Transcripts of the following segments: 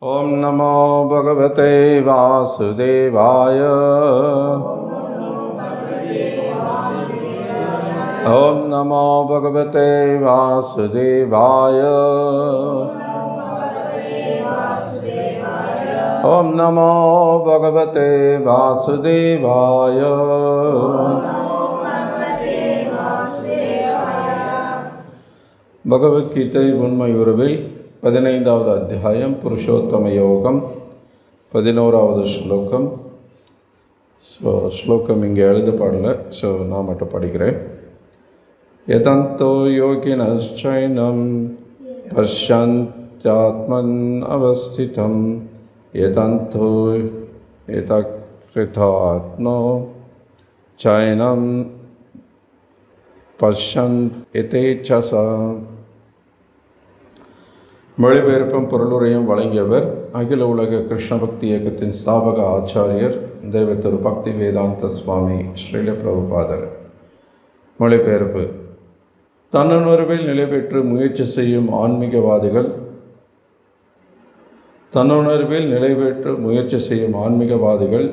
ओम नमो भगवते वासुदेवाय। ओम नमो भगवते वासुदेवाय। ओम नमो भगवते वासुदेवाय। பகவத்கீதை உண்மை உறவில் 15வது அத்தியாயம் புருஷோத்தம யோகம் 11வது ஸ்லோகம். ஸ்லோகம் இங்கே எழுதப்படலை, ஸோ நான் மட்டும் படிக்கிறேன். யதந்தோ யோகினச்சைனம் பஷ்யந்த்யாத்மன் அவஸ்திதம் யதந்தோ யதக்ருதாத்மோ சைனம் பஷ்யந்த் யதேச்சசா. மொழிபெயர்ப்பும் பொருளுரையும் வழங்கியவர் அகில உலக கிருஷ்ண பக்தி இயக்கத்தின் ஸ்தாபக ஆச்சாரியர் தேவ திரு பக்தி வேதாந்த சுவாமி ஸ்ரீல பிரபுபாதர். மொழிபெயர்ப்பு: தன்னுணர்வில் நிலை பெற்று முயற்சி செய்யும் ஆன்மீகவாதிகள்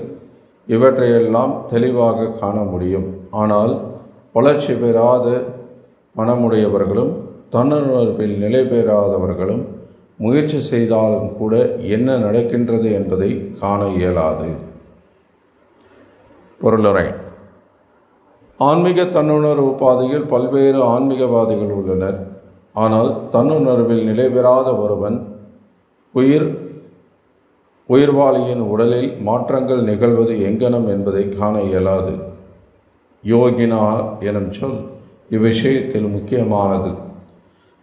இவற்றையெல்லாம் தெளிவாக காண முடியும். ஆனால் வளர்ச்சி பெறாத மனமுடையவர்களும் தன்னுணர்வில் நிலை பெறாதவர்களும் முயற்சி செய்தாலும் கூட என்ன நடக்கின்றது என்பதை காண இயலாது. பொருளுரை: ஆன்மீக தன்னுணர்வு பாதையில் பல்வேறு ஆன்மீகவாதிகள் உள்ளனர். ஆனால் தன்னுணர்வில் நிலை பெறாத ஒருவன் உயிர்வாளியின் உடலில் மாற்றங்கள் நிகழ்வது எங்கனம் என்பதை காண இயலாது. யோகினா எனும் சொல் இவ்விஷயத்தில் முக்கியமானது.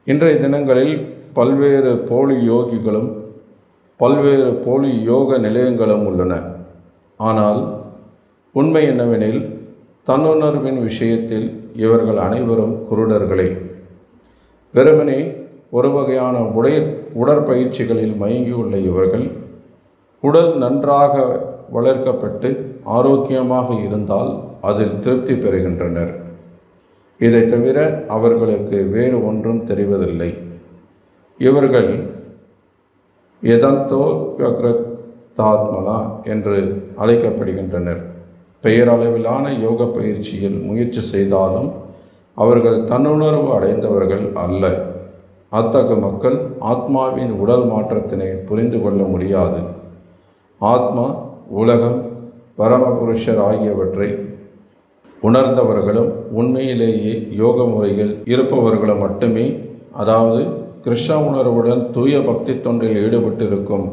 இன்றைய தினங்களில் பல்வேறு போலி யோகிகளும் பல்வேறு போலி யோக நிலையங்களும் உள்ளன. ஆனால் உண்மை என்னவெனில், தன்னுணர்வின் விஷயத்தில் இவர்கள் அனைவரும் குருடர்களே. வெறுமனே ஒரு வகையான உடற்பயிற்சிகளில் மயங்கியுள்ள இவர்கள் உடல் நன்றாக வளர்க்கப்பட்டு ஆரோக்கியமாக இருந்தால் அதில் திருப்தி பெறுகின்றனர். இதை தவிர அவர்களுக்கு வேறு ஒன்றும் தெரிவதில்லை. இவர்கள் யதந்தோத்மனா என்று அழைக்கப்படுகின்றனர். பெயரளவிலான யோக பயிற்சியில் முயற்சி செய்தாலும் அவர்கள் தன்னுணர்வு அடைந்தவர்கள் அல்ல. அத்தகைய மக்கள் ஆத்மாவின் உடல் மாற்றத்தினை புரிந்து கொள்ள முடியாது. ஆத்மா, உலகம், பரமபுருஷர் ஆகியவற்றை உணர்ந்தவர்களும் உண்மையிலேயே யோக முறையில் இருப்பவர்களும் மட்டுமே, அதாவது கிருஷ்ண உணர்வுடன் தூய பக்தி தொண்டில் ஈடுபட்டிருக்கும்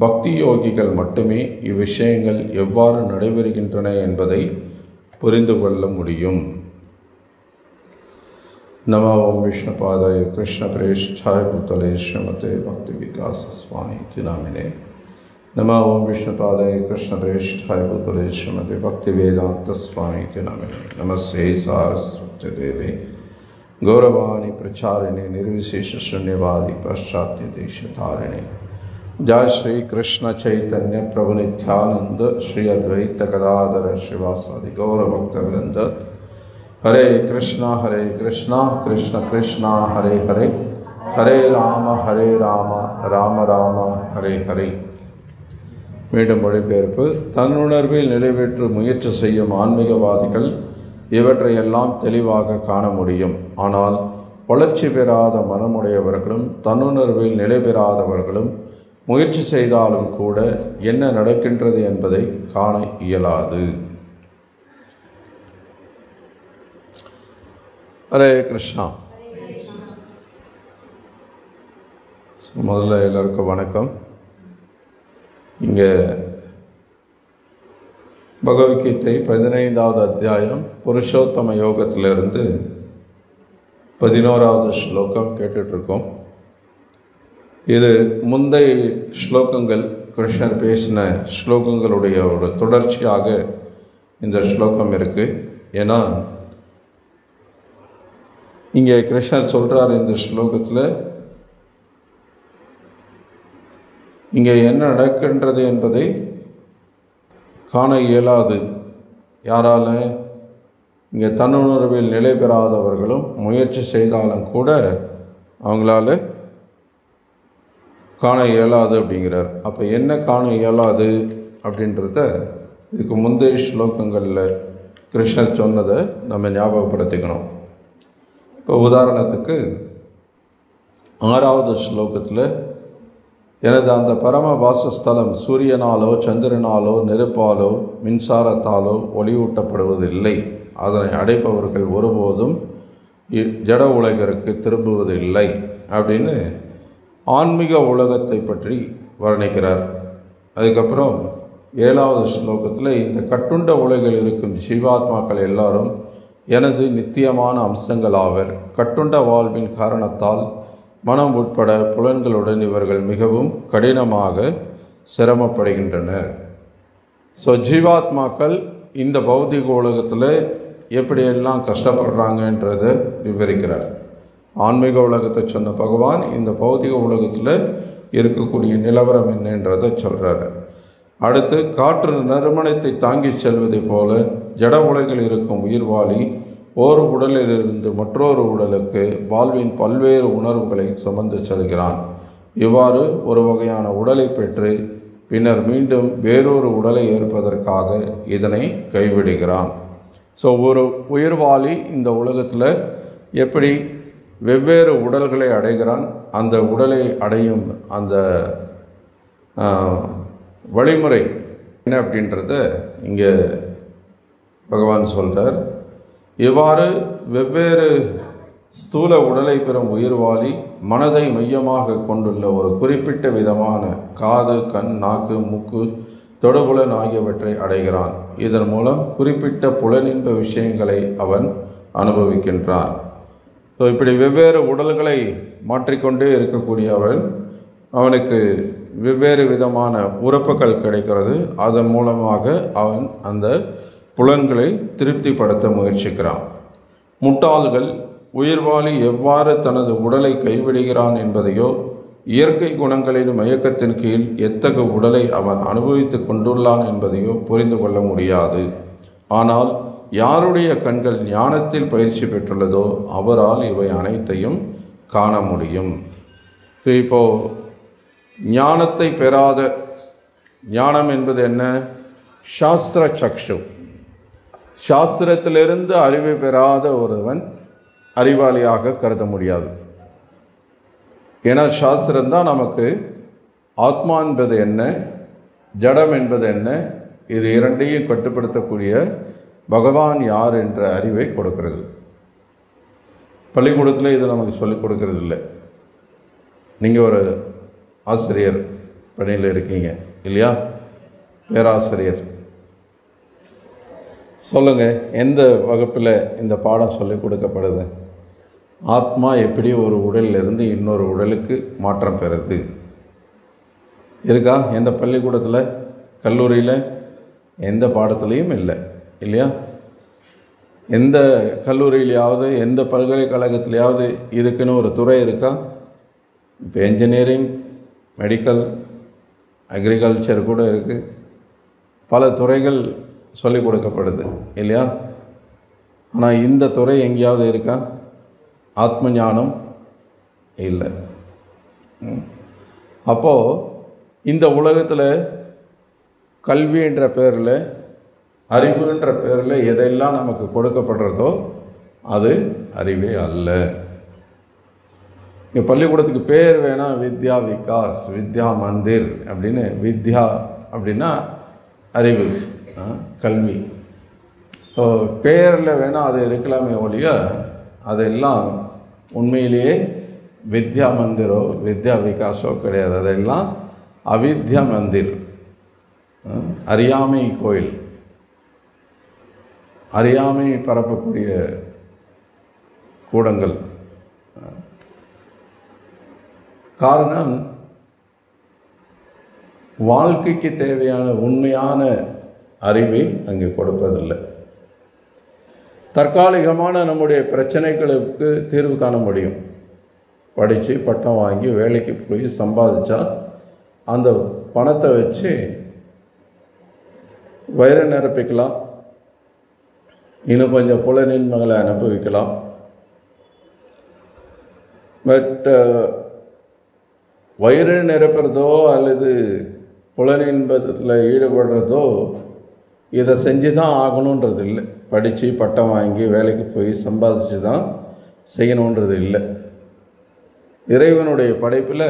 பக்தி யோகிகள் மட்டுமே இவ்விஷயங்கள் எவ்வாறு நடைபெறுகின்றன என்பதை புரிந்து கொள்ள முடியும். நமோ ஓம் விஷ்ணுபாதாய கிருஷ்ண பிரேஷ்டாய பூதலே ஸ்ரீமதே பக்தி விகாச ஸ்வாமி தினாமினே. नमो ओम विष्णुपादाय कृष्ण प्रेष्ठाय भूतले श्रीमते भक्ति वेदांत स्वामी के नामे. नमस्ते सारस्वती देवे गौरवाणी प्रचारिणे निर्विशेष शून्यवादी पाश्चात्य देश धारिणे. जय श्री कृष्ण चैतन्य प्रभु नित्यानंद श्री अद्वैत गदाधर श्रीवासादि गौर भक्तवृंद. हरे कृष्णा कृष्ण कृष्णा हरे हरे, हरे राम राम राम हरे हरे. மீண்டும் மொழிபெயர்ப்பு: தன்னுணர்வில் நிலை பெற்று முயற்சி செய்யும் ஆன்மீகவாதிகள் இவற்றையெல்லாம் தெளிவாக காண முடியும். ஆனால் வளர்ச்சி பெறாத மனமுடையவர்களும் தன்னுணர்வில் நிலை பெறாதவர்களும் முயற்சி செய்தாலும் கூட என்ன நடக்கின்றது என்பதை காண இயலாது. ஹரே கிருஷ்ணா. முதல்ல எல்லாருக்கும் வணக்கம். இங்கே பகவத்கீதை 15வது அத்தியாயம் புருஷோத்தம யோகத்திலிருந்து 11வது ஸ்லோகம் கேட்டுட்ருக்கோம். இது முந்தைய ஸ்லோகங்கள், கிருஷ்ணர் பேசின ஸ்லோகங்களுடைய ஒரு தொடர்ச்சியாக இந்த ஸ்லோகம் இருக்குது. ஏன்னா இங்கே கிருஷ்ணர் சொல்கிறார் இந்த ஸ்லோகத்தில், இங்கே என்ன நடக்கின்றது என்பதை காண இயலாது. யாரால? இங்கே தன்னுணர்வில் நிலை பெறாதவர்களும் முயற்சி செய்தாலும் கூட அவங்களால காண இயலாது அப்படிங்கிறார். அப்போ என்ன காண இயலாது அப்படின்றத இதுக்கு முந்தைய ஸ்லோகங்களில் கிருஷ்ணர் சொன்னதை நம்ம ஞாபகப்படுத்திக்கணும். இப்போ உதாரணத்துக்கு 6வது ஸ்லோகத்தில், எனது அந்த பரம வாசஸ்தலம் சூரியனாலோ சந்திரனாலோ நெருப்பாலோ மின்சாரத்தாலோ ஒளியூட்டப்படுவதில்லை, அதனை அடைப்பவர்கள் ஒருபோதும் ஜட உலகிற்கு திரும்புவதில்லை அப்படின்னு ஆன்மீக உலகத்தை பற்றி வர்ணிக்கிறார். அதுக்கப்புறம் 7வது ஸ்லோகத்தில், இந்த கட்டுண்ட உலகில் இருக்கும் ஜீவாத்மாக்கள் எல்லாரும் எனது நித்தியமான அம்சங்கள் ஆவர். கட்டுண்ட வாழ்வின் காரணத்தால் மனம் உட்பட புலன்களுடன் இவர்கள் மிகவும் கடினமாக சிரமப்படுகின்றனர். ஸோ ஜீவாத்மாக்கள் இந்த பௌதிக உலகத்தில் எப்படியெல்லாம் கஷ்டப்படுறாங்கன்றதை விவரிக்கிறார். ஆன்மீக உலகத்தை சொன்ன பகவான் இந்த பௌதிக உலகத்தில் இருக்கக்கூடிய நிலவரம் என்னன்றதை சொல்கிறார். அடுத்து, காற்று நறுமணத்தை தாங்கி செல்வதை போல ஜட உலகில் இருக்கும் உயிர்வாளி ஓர் உடலிலிருந்து மற்றொரு உடலுக்கு வாழ்வின் பல்வேறு உணர்வுகளை சுமந்து செல்கிறான். இவ்வாறு ஒரு வகையான உடலை பெற்று பின்னர் மீண்டும் வேறொரு உடலை ஏற்பதற்காக இதனை கைவிடுகிறான். ஸோ ஒரு உயிர்வாளி இந்த உலகத்தில் எப்படி வெவ்வேறு உடல்களை அடைகிறான், அந்த உடலை அடையும் அந்த வழிமுறை என்ன அப்படின்றத இங்கே பகவான் சொல்கிறார். இவ்வாறு வெவ்வேறு ஸ்தூல உடலை பெறும் உயிர்வாளி மனதை மையமாக கொண்டுள்ள ஒரு குறிப்பிட்ட விதமான காது, கண், நாக்கு, மூக்கு, தொடுபுலன் ஆகியவற்றை அடைகிறான். இதன் மூலம் குறிப்பிட்ட புலனின்ப விஷயங்களை அவன் அனுபவிக்கின்றான். ஸோ இப்படி வெவ்வேறு உடல்களை மாற்றிக்கொண்டே இருக்கக்கூடிய அவனுக்கு வெவ்வேறு விதமான உறுப்புகள் கிடைக்கிறது. அதன் மூலமாக அவன் அந்த புலன்களை திருப்திப்படுத்த முயற்சிக்கிறான். முட்டாள்கள் உயிர்வாளி எவ்வாறு தனது உடலை கைவிடுகிறான் என்பதையோ, இயற்கை குணங்களின் மயக்கத்தின் கீழ் எத்தகைய உடலை அவன் அனுபவித்து கொண்டுள்ளான் என்பதையோ புரிந்து கொள்ள முடியாது. ஆனால் யாருடைய கண்கள் ஞானத்தில் பயிற்சி பெற்றுள்ளதோ அவரால் இவை அனைத்தையும் காண முடியும். ஸோ இப்போது ஞானத்தை பெறாத, ஞானம் என்பது என்ன? சாஸ்திர சக்ஷு. சாஸ்திரத்திலிருந்து அறிவை பெறாத ஒருவன் அறிவாளியாக கருத முடியாது. ஏன்னா சாஸ்திரம்தான் நமக்கு ஆத்மா என்பது என்ன, ஜடம் என்பது என்ன, இது இரண்டையும் கட்டுப்படுத்தக்கூடிய பகவான் யார் என்ற அறிவை கொடுக்கிறது. பள்ளிக்கூடத்தில் இது நமக்கு சொல்லிக் கொடுக்கறது இல்லை. நீங்கள் ஒரு ஆசிரியர் பணியில் இருக்கீங்க இல்லையா, பேராசிரியர், சொல்லுங்கள், எந்த வகுப்பில் இந்த பாடம் சொல்லிக் கொடுக்கப்படுது? ஆத்மா எப்படி ஒரு உடலிலிருந்து இன்னொரு உடலுக்கு மாற்றம் பெறுது இருக்கா? எந்த பள்ளிக்கூடத்தில், கல்லூரியில், எந்த பாடத்துலேயும் இல்லை இல்லையா? எந்த கல்லூரியிலையாவது, எந்த பல்கலைக்கழகத்திலையாவது இதுக்குன்னு ஒரு துறை இருக்கா? இப்போ என்ஜினியரிங், மெடிக்கல், அக்ரிகல்ச்சர் கூட இருக்குது. பல துறைகள் சொல்லிக் கொடுக்கப்படுது இல்லையா? ஆனால் இந்த துறை எங்கேயாவது இருக்கா? ஆத்ம ஞானம் இல்லை. அப்போது இந்த உலகத்தில் கல்வி என்ற பேரில், அறிவுன்ற பேரில் எதெல்லாம் நமக்கு கொடுக்கப்படுறதோ அது அறிவே அல்ல. இங்கே பள்ளிக்கூடத்துக்கு பேர் வேணால் வித்யா விகாஸ், வித்யா மந்திர் அப்படின்னு. வித்யா அப்படின்னா அறிவு, கல்வி. ஸோ பேரில் வேணால் அது இருக்கலாமே ஒழிய அதெல்லாம் உண்மையிலேயே வித்யா மந்திரோ வித்யா விகாஸோ கிடையாது. அதெல்லாம் அவித்யா மந்திர், அறியாமை கோயில், அறியாமை பரப்பக்கூடிய கூடங்கள். காரணம், வாழ்க்கைக்கு தேவையான உண்மையான அறிவை அங்கே கொடுப்பதில்லை. தற்காலிகமான நம்முடைய பிரச்சனைகளுக்கு தீர்வு காண முடியும். படித்து பட்டம் வாங்கி வேலைக்கு போய் சம்பாதிச்சா அந்த பணத்தை வச்சு வயிறை நிரப்பிக்கலாம், இன்னும் கொஞ்சம் புலனின்மைகளை அனுபவிக்கலாம். பட் வயிறு நிரப்புறதோ அல்லது புலனின்பத்தில் ஈடுபடுறதோ இதை செஞ்சு தான் ஆகணுன்றது இல்லை. படித்து பட்டம் வாங்கி வேலைக்கு போய் சம்பாதிச்சு தான் செய்யணுன்றது இல்லை. இறைவனுடைய படைப்பில்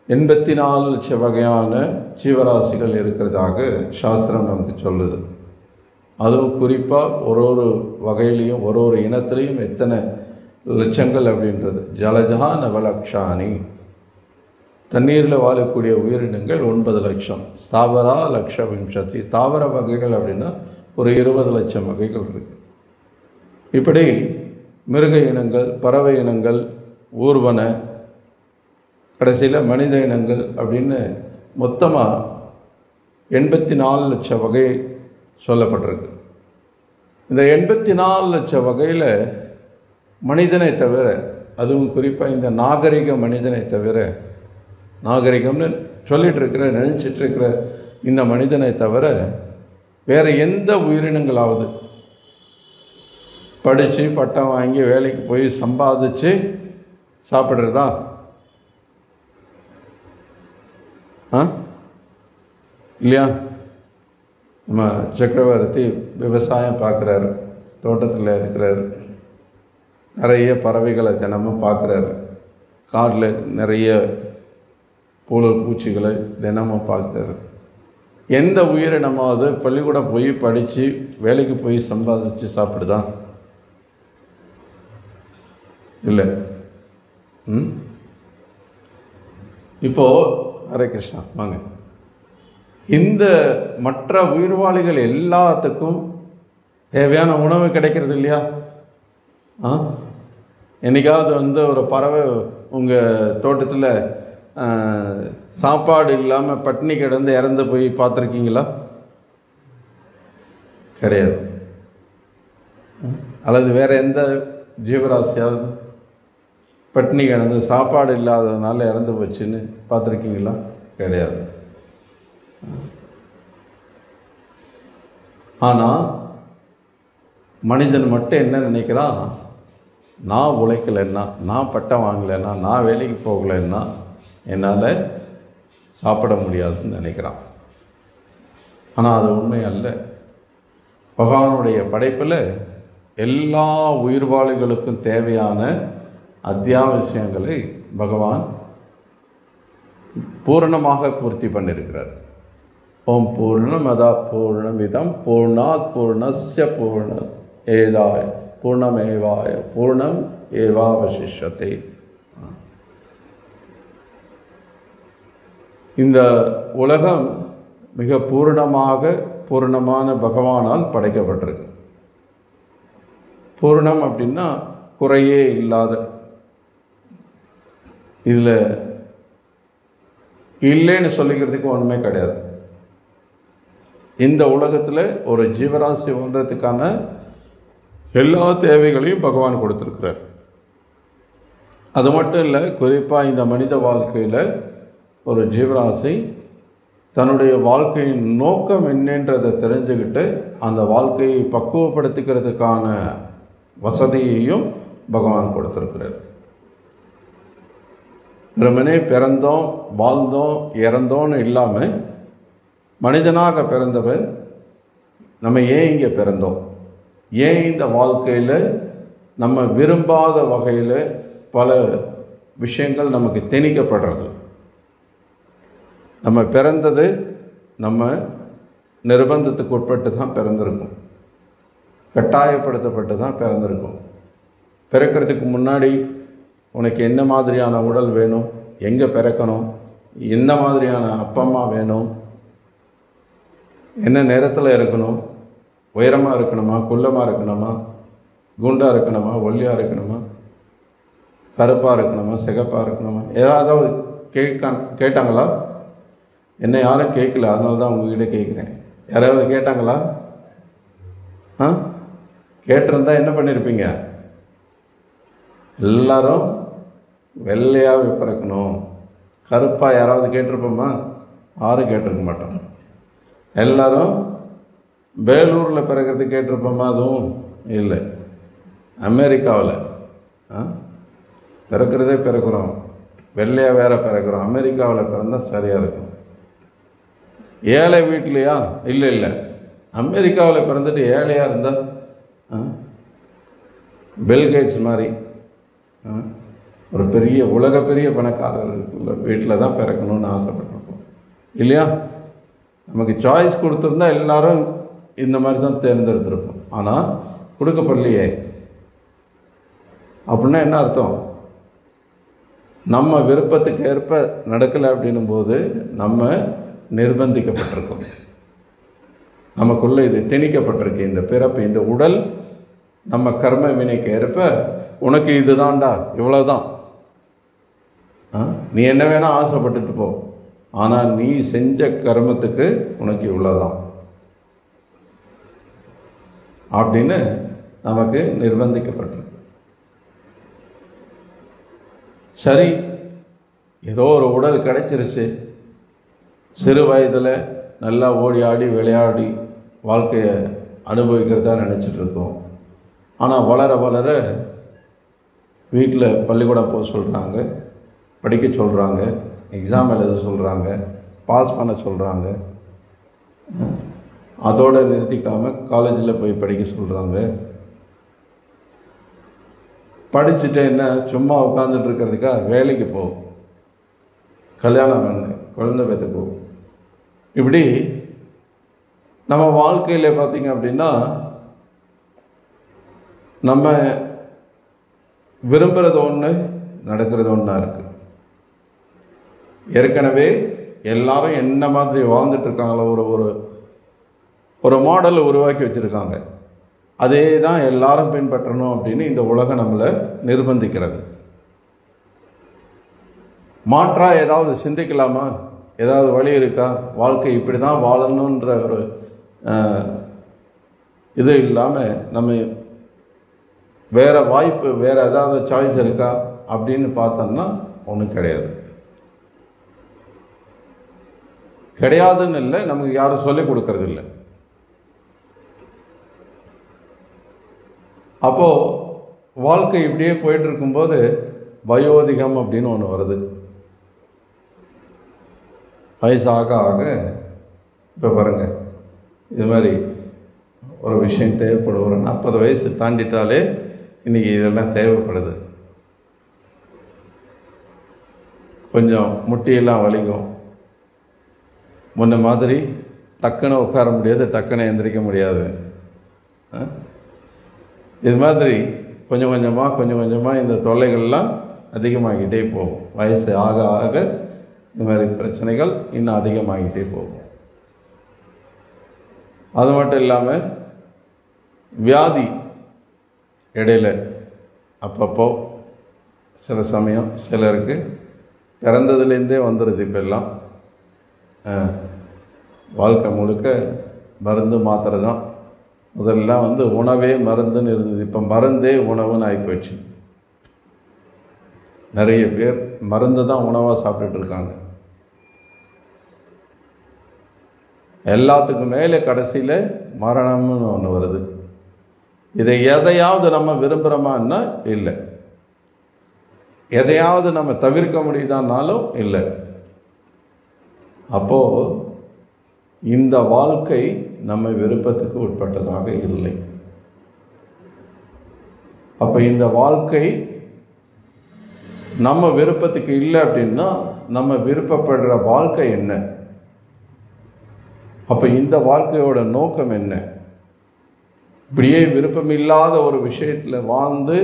84 லட்சம் வகையான ஜீவராசிகள் இருக்கிறதாக சாஸ்திரம் நமக்கு சொல்லுது. அதுவும் குறிப்பாக ஒரு வகையிலையும் ஒரு இனத்திலையும் எத்தனை லட்சங்கள் அப்படின்றது. ஜலஜா நவலக்ஷானி, தண்ணீரில் வாழக்கூடிய உயிரினங்கள் 9 லட்சம். ஸ்தாவரா லக்ஷ விம்சதி, தாவர வகைகள் அப்படின்னா ஒரு 20 லட்சம் வகைகள் இருக்குது. இப்படி மிருக இனங்கள், பறவை இனங்கள், ஊர்வன, கடைசியில் மனித இனங்கள் அப்படின்னு மொத்தமாக 84 லட்சம் வகை சொல்லப்பட்டிருக்கு. இந்த 84 லட்சம் வகையில் மனிதனை தவிர, அதுவும் குறிப்பாக இந்த நாகரிக மனிதனை தவிர, நாகரிகம்னு நினச்சிட்ருக்கிற இந்த மனிதனை தவிர வேறு எந்த உயிரினங்களாவது படித்து பட்டம் வாங்கி வேலைக்கு போய் சம்பாதிச்சு சாப்பிட்றதா? இல்லையா? நம்ம சக்கரவர்த்தி விவசாயம் பார்க்குறாரு, தோட்டத்தில் இருக்கிறாரு, நிறைய பறவைகளை தினமும் பார்க்குறாரு, காட்டில் நிறைய பூச்சிகளை தினமும் பார்க்குறாரு. எந்த உயிரினமாவது பள்ளிக்கூடம் போய் படித்து வேலைக்கு போய் சம்பாதிச்சு சாப்பிடுதா? இல்லை. இப்போது ஹரே கிருஷ்ணா வாங்க. இந்த மற்ற உயிர்வாளிகள் எல்லாத்துக்கும் தேவையான உணவு கிடைக்கிறது இல்லையா? என்னைக்காவது ஒரு பறவை உங்கள் தோட்டத்தில் சாப்பாடு இல்லாமல் பட்டினி கிடந்து இறந்து போய் பார்த்துருக்கீங்களா? கிடையாது. அல்லது வேறு எந்த ஜீவராசியாவது பட்டினி கிடந்து சாப்பாடு இல்லாததுனால இறந்து போச்சுன்னு பார்த்துருக்கீங்களா? கிடையாது. ஆனால் மனிதன் மட்டும் என்ன நினைக்கிறான்? நான் உழைக்கலைன்னா, நான் பட்டம் வாங்கலைன்னா, நான் வேலைக்கு போகலைன்னா என்னால் சாப்பிட முடியாதுன்னு நினைக்கிறான். ஆனால் அது உண்மை அல்ல. பகவானுடைய படைப்பில் எல்லா உயிர்வாளிகளுக்கும் தேவையான அத்தியாவசியங்களை பகவான் பூரணமாக பூர்த்தி பண்ணியிருக்கிறார். ஓம் பூர்ணமதா பூர்ணமிதம் பூர்ணாத் பூர்ணஸ்ய பூர்ணமேவாய பூர்ணம் ஏவாவசிஷ்யதே. இந்த உலகம் மிக பூரணமான பகவானால் படைக்கப்பட்டிருக்கு. பூரணம் அப்படின்னா குறையே இல்லாத. இதில் இல்லைன்னு சொல்லிக்கிறதுக்கு ஒன்றுமே கிடையாது. இந்த உலகத்தில் ஒரு ஜீவராசி ஒன்றதுக்கான எல்லா தேவைகளையும் பகவான் கொடுத்துருக்கிறார். அது மட்டும் இல்லை, குறிப்பாக இந்த மனித வாழ்க்கையில் ஒரு ஜீவராசி தன்னுடைய வாழ்க்கையின் நோக்கம் என்னன்றதை தெரிஞ்சுக்கிட்டு அந்த வாழ்க்கையை பக்குவப்படுத்திக்கிறதுக்கான வசதியையும் பகவான் கொடுத்துருக்கிறார். வெறுமனே பிறந்தோம், வாழ்ந்தோம், இறந்தோன்னு இல்லாமல் மனிதனாக பிறந்தவன் நம்ம ஏன் இங்கே பிறந்தோம், ஏன் இந்த வாழ்க்கையில் நம்ம விரும்பாத வகையில் பல விஷயங்கள் நமக்கு திணிக்கப்படுறது. நம்ம பிறந்தது நம்ம நிர்பந்தத்துக்கு உட்பட்டு தான் பிறந்திருக்கும், கட்டாயப்படுத்தப்பட்டு தான் பிறந்திருக்கும். பிறக்கிறதுக்கு முன்னாடி உனக்கு என்ன மாதிரியான உடல் வேணும், எங்கே பிறக்கணும், என்ன மாதிரியான அப்பா அம்மா வேணும், என்ன நேரத்தில் இருக்கணும், உயரமாக இருக்கணுமா, குள்ளமாக இருக்கணுமா, குண்டாக இருக்கணுமா, ஒல்லியாக இருக்கணுமா, கருப்பாக இருக்கணுமா, சிகப்பாக இருக்கணுமா, ஏதாவது கேட்டாங்களா? என்ன யாரும் கேட்கல, அதனால தான் உங்ககிட்ட கேட்குறேன். யாராவது கேட்டாங்களா? கேட்டிருந்தா என்ன பண்ணியிருப்பீங்க? எல்லாரும் வெள்ளையாக பிறக்கணும். கருப்பாக யாராவது கேட்டிருப்போமா? யாரும் கேட்டிருக்க மாட்டோம். எல்லாரும் வேலூரில் பிறக்கிறது கேட்டிருப்போமா? அதுவும் இல்லை. அமெரிக்காவில் பிறக்கிறதே பிறக்கிறோம். வெள்ளையாக வேற பிறக்கிறோம். அமெரிக்காவில் பிறந்தால் சரியாக இருக்கும். ஏழை வீட்லையா? இல்லை, அமெரிக்காவில் பிறந்துட்டு ஏழையாக இருந்தால் பில்கேட்ஸ் மாதிரி ஒரு பெரிய உலக பெரிய பணக்காரர்கள் வீட்டில் தான் பிறக்கணும்னு ஆசைப்பட்டிருப்போம் இல்லையா? நமக்கு சாய்ஸ் கொடுத்துருந்தா எல்லாரும் இந்த மாதிரி தான் தேர்ந்தெடுத்திருப்போம். ஆனால் கொடுக்கப்படலையே. அப்படின்னா என்ன அர்த்தம்? நம்ம விருப்பத்துக்கு ஏற்ப நடக்கலை அப்படின்னும் போது நம்ம நிர்பந்திக்கப்பட்டிருக்கோம். நமக்குள்ளே இது திணிக்கப்பட்டிருக்கு. இந்த பிறப்பு, இந்த உடல் நம்ம கர்ம வினைக்கு ஏற்ப உனக்கு இதுதான்டா, இவ்வளவுதான், நீ என்ன வேணா ஆசைப்பட்டுட்டு போ, ஆனால் நீ செஞ்ச கர்மத்துக்கு உனக்கு இவ்வளவுதான் அப்படின்னு நமக்கு நிர்பந்திக்கப்பட்டிருக்கு. சரி, ஏதோ ஒரு உடல் கிடைச்சிருச்சு, சிறு வயதில் நல்லா ஓடி ஆடி விளையாடி வாழ்க்கையை அனுபவிக்கிறதா நினச்சிட்டு இருக்கோம். ஆனால் வளர வளர வீட்டில் பள்ளிக்கூடம் போக சொல்கிறாங்க, படிக்க சொல்கிறாங்க, எக்ஸாம் எழுத சொல்கிறாங்க, பாஸ் பண்ண சொல்கிறாங்க. அதோடு நிறுத்திக்காமல் காலேஜில் போய் படிக்க சொல்கிறாங்க. படிச்சுட்டு என்ன சும்மா உட்காந்துட்டு இருக்கிறதுக்கா? வேலைக்கு போ, கல்யாணம் பண்ணு, குழந்தை பெற்றுக்கு போ. இப்படி நம்ம வாழ்க்கையில் பார்த்திங்க அப்படின்னா நம்ம விரும்புகிறது ஒன்று, நடக்கிறது ஒன்றா இருக்குது. ஏற்கனவே எல்லாரும் என்ன மாதிரி வாழ்ந்துட்டு இருக்காங்களோ ஒரு ஒரு மாடலை உருவாக்கி வச்சுருக்காங்க. அதே தான் எல்லாரும் பின்பற்றணும் அப்படின்னு இந்த உலகம் நம்மளை நிர்பந்திக்கிறது. மாற்றாக ஏதாவது சிந்திக்கலாமா? ஏதாவது வழி இருக்கா? வாழ்க்கை இப்படி தான் வாழணுன்ற ஒரு இது இல்லாமல் நம்ம வேறு வாய்ப்பு, வேறு ஏதாவது சாய்ஸ் இருக்கா அப்படின்னு பார்த்தோம்னா ஒன்றும் கிடையாது. கிடையாதுன்னு இல்லை, நமக்கு யாரும் சொல்லிக் கொடுக்கறது இல்லை. அப்போது வாழ்க்கை இப்படியே போயிட்டு இருக்கும்போது வயோதிகம் அப்படின்னு ஒன்று வருது. வயசாக ஆக இப்போ பாருங்கள், இது மாதிரி ஒரு விஷயம் தேவைப்படும். ஒரு 40 வயசு தாண்டிட்டாலே இன்றைக்கி இதெல்லாம் தேவைப்படுது. கொஞ்சம் முட்டியெல்லாம் வலிக்கும். முன்ன மாதிரி டக்குன்னு உட்கார முடியாது, டக்குன்னு எந்திரிக்க முடியாது. இது மாதிரி கொஞ்சம் கொஞ்சமாக இந்த தொல்லைகள்லாம் அதிகமாகிட்டே போகும். வயசு ஆக ஆக இந்த மாதிரி பிரச்சனைகள் இன்னும் அதிகமாகிட்டே போகும். அது மட்டும் இல்லாமல் வியாதி இடையில் அப்பப்போ சில சமயம் சிலருக்கு பிறந்ததுலேருந்தே வந்துடுது. இப்பெல்லாம் வாழ்க்கை முழுக்க மருந்து மாத்திரை தான். முதல்லாம் உணவே மருந்துன்னு இருந்தது. இப்போ மருந்தே உணவுன்னு ஆகிப்போச்சு. நிறைய பேர் மருந்து தான் உணவாக சாப்பிட்டுட்டு இருக்காங்க. எல்லாத்துக்கும் மேலே கடைசியில் மரணம்னு ஒன்று வருது. இதை எதையாவது நம்ம விரும்புகிறோமான்னா இல்லை, எதையாவது நம்ம தவிர்க்க முடியுதான்னாலும் இல்லை. அப்போது இந்த வாழ்க்கை நம்ம விருப்பத்துக்கு உட்பட்டதாக இல்லை. அப்போ இந்த வாழ்க்கை நம்ம விருப்பத்துக்கு இல்லை அப்படின்னா நம்ம விருப்பப்படுற வாழ்க்கை என்ன? அப்போ இந்த வாழ்க்கையோட நோக்கம் என்ன? இப்படியே விருப்பம் இல்லாத ஒரு விஷயத்தில் வாழ்ந்து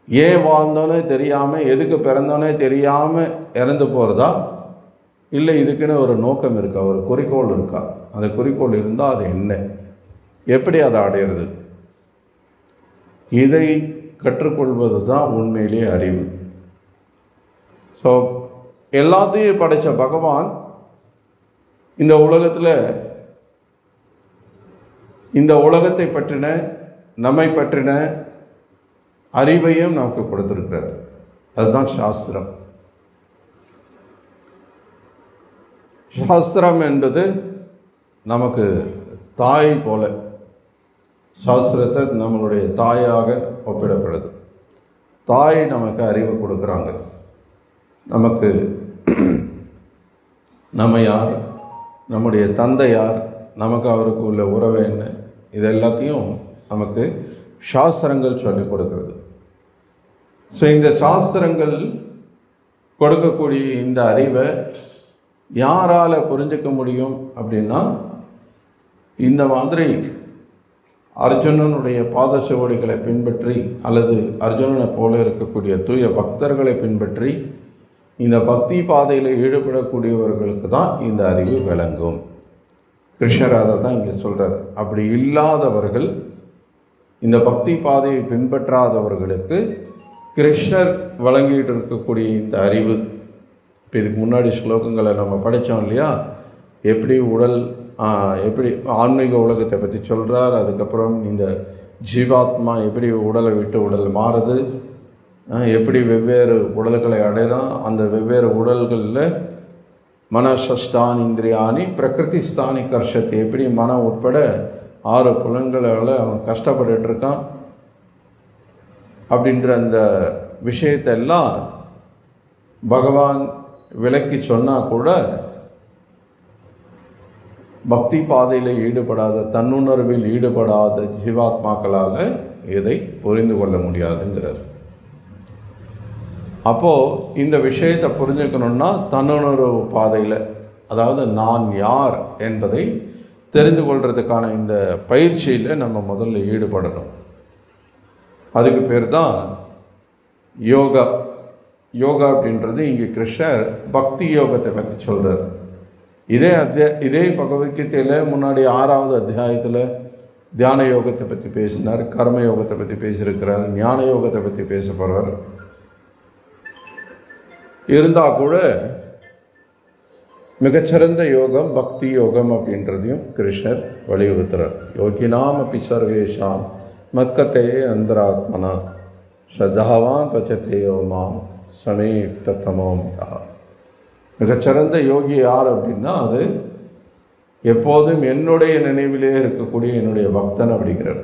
ஏன் வாழ்ந்தோன்னே தெரியாமல், எதுக்கு பிறந்தோன்னே தெரியாமல் இறந்து போகிறதா? இல்லை இதுக்குன்னு ஒரு நோக்கம் இருக்கா, ஒரு குறிக்கோள் இருக்கா? அந்த குறிக்கோள் இருந்தால் அது என்ன, எப்படி அதை அடையிறது? இதை கற்றுக்கொள்வது தான் உண்மையிலேயே அறிவு. ஸோ எல்லாத்தையும் படைத்த பகவான் இந்த உலகத்தில் இந்த உலகத்தை பற்றின, நம்மை பற்றின அறிவையும் நமக்கு கொடுத்திருக்கிறார். அதுதான் சாஸ்திரம். சாஸ்திரம் என்பது நமக்கு தாய் போல, சாஸ்திரத்தை நம்மளுடைய தாயாக ஒப்பிடப்படுது. தாய் நமக்கு அறிவு கொடுக்குறாங்க. நமக்கு நம்ம யார், நம்முடைய தந்தை யார், நமக்கு அவருக்கு உள்ள உறவு என்ன, இது எல்லாத்தையும் நமக்கு சாஸ்திரங்கள் சொல்லிக் கொடுக்கிறது. ஸோ இந்த சாஸ்திரங்கள் கொடுக்கக்கூடிய இந்த அறிவை யாரால் புரிஞ்சிக்க முடியும் அப்படின்னா, இந்த மாதிரி அர்ஜுனனுடைய பாத சுவடுகளை பின்பற்றி அல்லது அர்ஜுனனை போல இருக்கக்கூடிய தூய பக்தர்களை பின்பற்றி இந்த பக்தி பாதையில் ஈடுபடக்கூடியவர்களுக்கு தான் இந்த அறிவு விளங்கும். கிருஷ்ணர் அதை தான் இங்கே சொல்கிறார். அப்படி இல்லாதவர்கள், இந்த பக்தி பாதையை பின்பற்றாதவர்களுக்கு கிருஷ்ணர் வழங்கிட்டு இருக்கக்கூடிய இந்த அறிவு, இப்போ இதுக்கு முன்னாடி ஸ்லோகங்களை நம்ம படித்தோம் இல்லையா, எப்படி உடல், எப்படி ஆன்மீக உலகத்தை பற்றி சொல்கிறார், அதுக்கப்புறம் இந்த ஜீவாத்மா எப்படி உடலை விட்டு உடல் மாறுது, எப்படி வெவ்வேறு உடல்களை அடையலாம், அந்த வெவ்வேறு உடல்களில் மனசஷ்டான் இந்திரியானி பிரகிருதிஸ்தானி கர்ஷத்தை, எப்படி மனம் உட்பட 6 புலன்களால் அவன் கஷ்டப்பட்டு இருக்கான் அப்படின்ற அந்த விஷயத்தெல்லாம் பகவான் விளக்கி சொன்னால் கூட பக்தி பாதையில் ஈடுபடாத, தன்னுணர்வில் ஈடுபடாத ஜீவாத்மாக்களால் இதை புரிந்து கொள்ள முடியாதுங்கிறார். அப்போது இந்த விஷயத்தை புரிஞ்சுக்கணுன்னா தன்னுணர்வு பாதையில், அதாவது நான் யார் என்பதை தெரிந்து கொள்றதுக்கான இந்த பயிற்சியில் நம்ம முதல்ல ஈடுபடணும். அதுக்கு பேர் தான் யோகா. யோகா அப்படின்றது இங்கே கிருஷ்ணர் பக்தி யோகத்தை பற்றி சொல்கிறார். இதே பகவத்கீதையில் முன்னாடி 6வது அத்தியாயத்தில் தியான யோகத்தை பற்றி பேசினார், கர்ம யோகத்தை பற்றி பேசியிருக்கிறார், ஞான யோகத்தை பற்றி பேச போகிறார். இருந்தால் கூட மிகச்சிறந்த யோகம் பக்தி யோகம் அப்படின்றதையும் கிருஷ்ணர் வலியுறுத்துறார். யோகினாம் அப்பி சர்வேஷாம் மக்கத்தே அந்தராத்மனா ஸ்ரத்தாவான் பச்சத்தையோ மாம் சமீப்தமோம். மிகச்சிறந்த யோகி யார் அப்படின்னா, அது எப்போதும் என்னுடைய நினைவிலே இருக்கக்கூடிய என்னுடைய பக்தன் அப்படிங்கிறார்.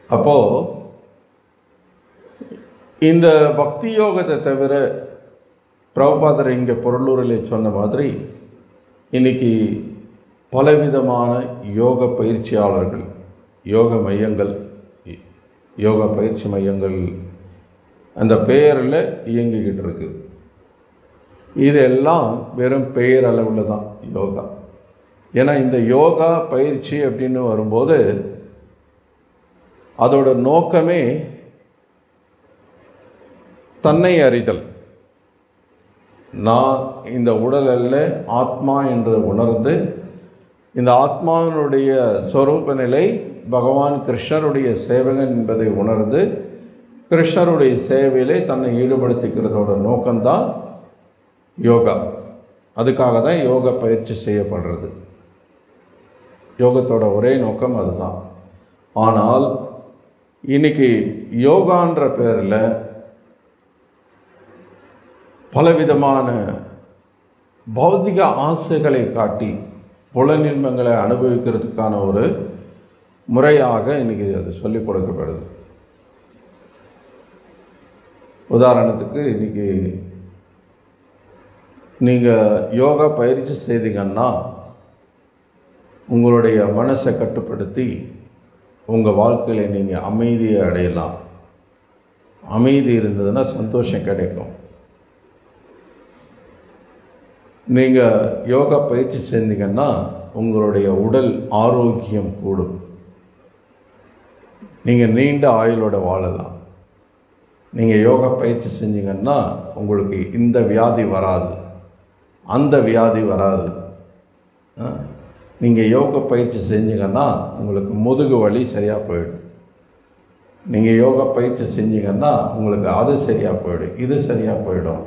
அப்போ இந்த பக்தி யோகத்தை தவிர பிரபுபாதர் இங்கே பொருளூரிலே சொன்ன மாதிரி இன்னைக்கு பலவிதமான யோக பயிற்சியாளர்கள், யோக மையங்கள், யோகா பயிற்சி மையங்கள் அந்த பெயரில் இயங்கிக்கிட்டு இருக்கு. இதெல்லாம் வெறும் பெயர் அளவில் தான் யோகா. ஏன்னா இந்த யோகா பயிற்சி அப்படின்னு வரும்போது அதோட நோக்கமே தன்னை அறிதல். நான் இந்த உடல் அல்ல, ஆத்மா என்று உணர்ந்து இந்த ஆத்மாவினுடைய ஸ்வரூப நிலை பகவான் கிருஷ்ணருடைய சேவகன் என்பதை உணர்ந்து கிருஷ்ணருடைய சேவையிலே தன்னை ஈடுபடுத்திக்கிறதோட நோக்கம்தான் யோகா. அதுக்காக தான் யோகா பயிற்சி செய்யப்படுறது. யோகத்தோட ஒரே நோக்கம் அதுதான். ஆனால் இன்னைக்கு யோகான்ற பேரில் பலவிதமான பௌத்திக ஆசைகளை காட்டி புலனின்மங்களை அனுபவிக்கிறதுக்கான ஒரு முறையாக இன்னைக்கு அது சொல்லிக் கொடுக்கப்படுது. உதாரணத்துக்கு இன்னைக்கு நீங்கள் யோகா பயிற்சி செய்தீங்கன்னா உங்களுடைய மனசை கட்டுப்படுத்தி உங்கள் வாழ்க்கையில் நீங்கள் அமைதியை அடையலாம். அமைதி இருந்ததுன்னா சந்தோஷம் கிடைக்கும். நீங்கள் யோகா பயிற்சி செஞ்சீங்கன்னா உங்களுடைய உடல் ஆரோக்கியம் கூடும். நீங்கள் நீண்ட ஆயுளோட வாழலாம். நீங்கள் யோகா பயிற்சி செஞ்சீங்கன்னா உங்களுக்கு இந்த வியாதி வராது, அந்த வியாதி வராது. நீங்கள் யோகா பயிற்சி செஞ்சீங்கன்னா உங்களுக்கு முதுகு வலி சரியாக போயிடும். நீங்கள் யோகா பயிற்சி செஞ்சீங்கன்னா உங்களுக்கு அது சரியாக போயிடும், இது சரியாக போயிடும்.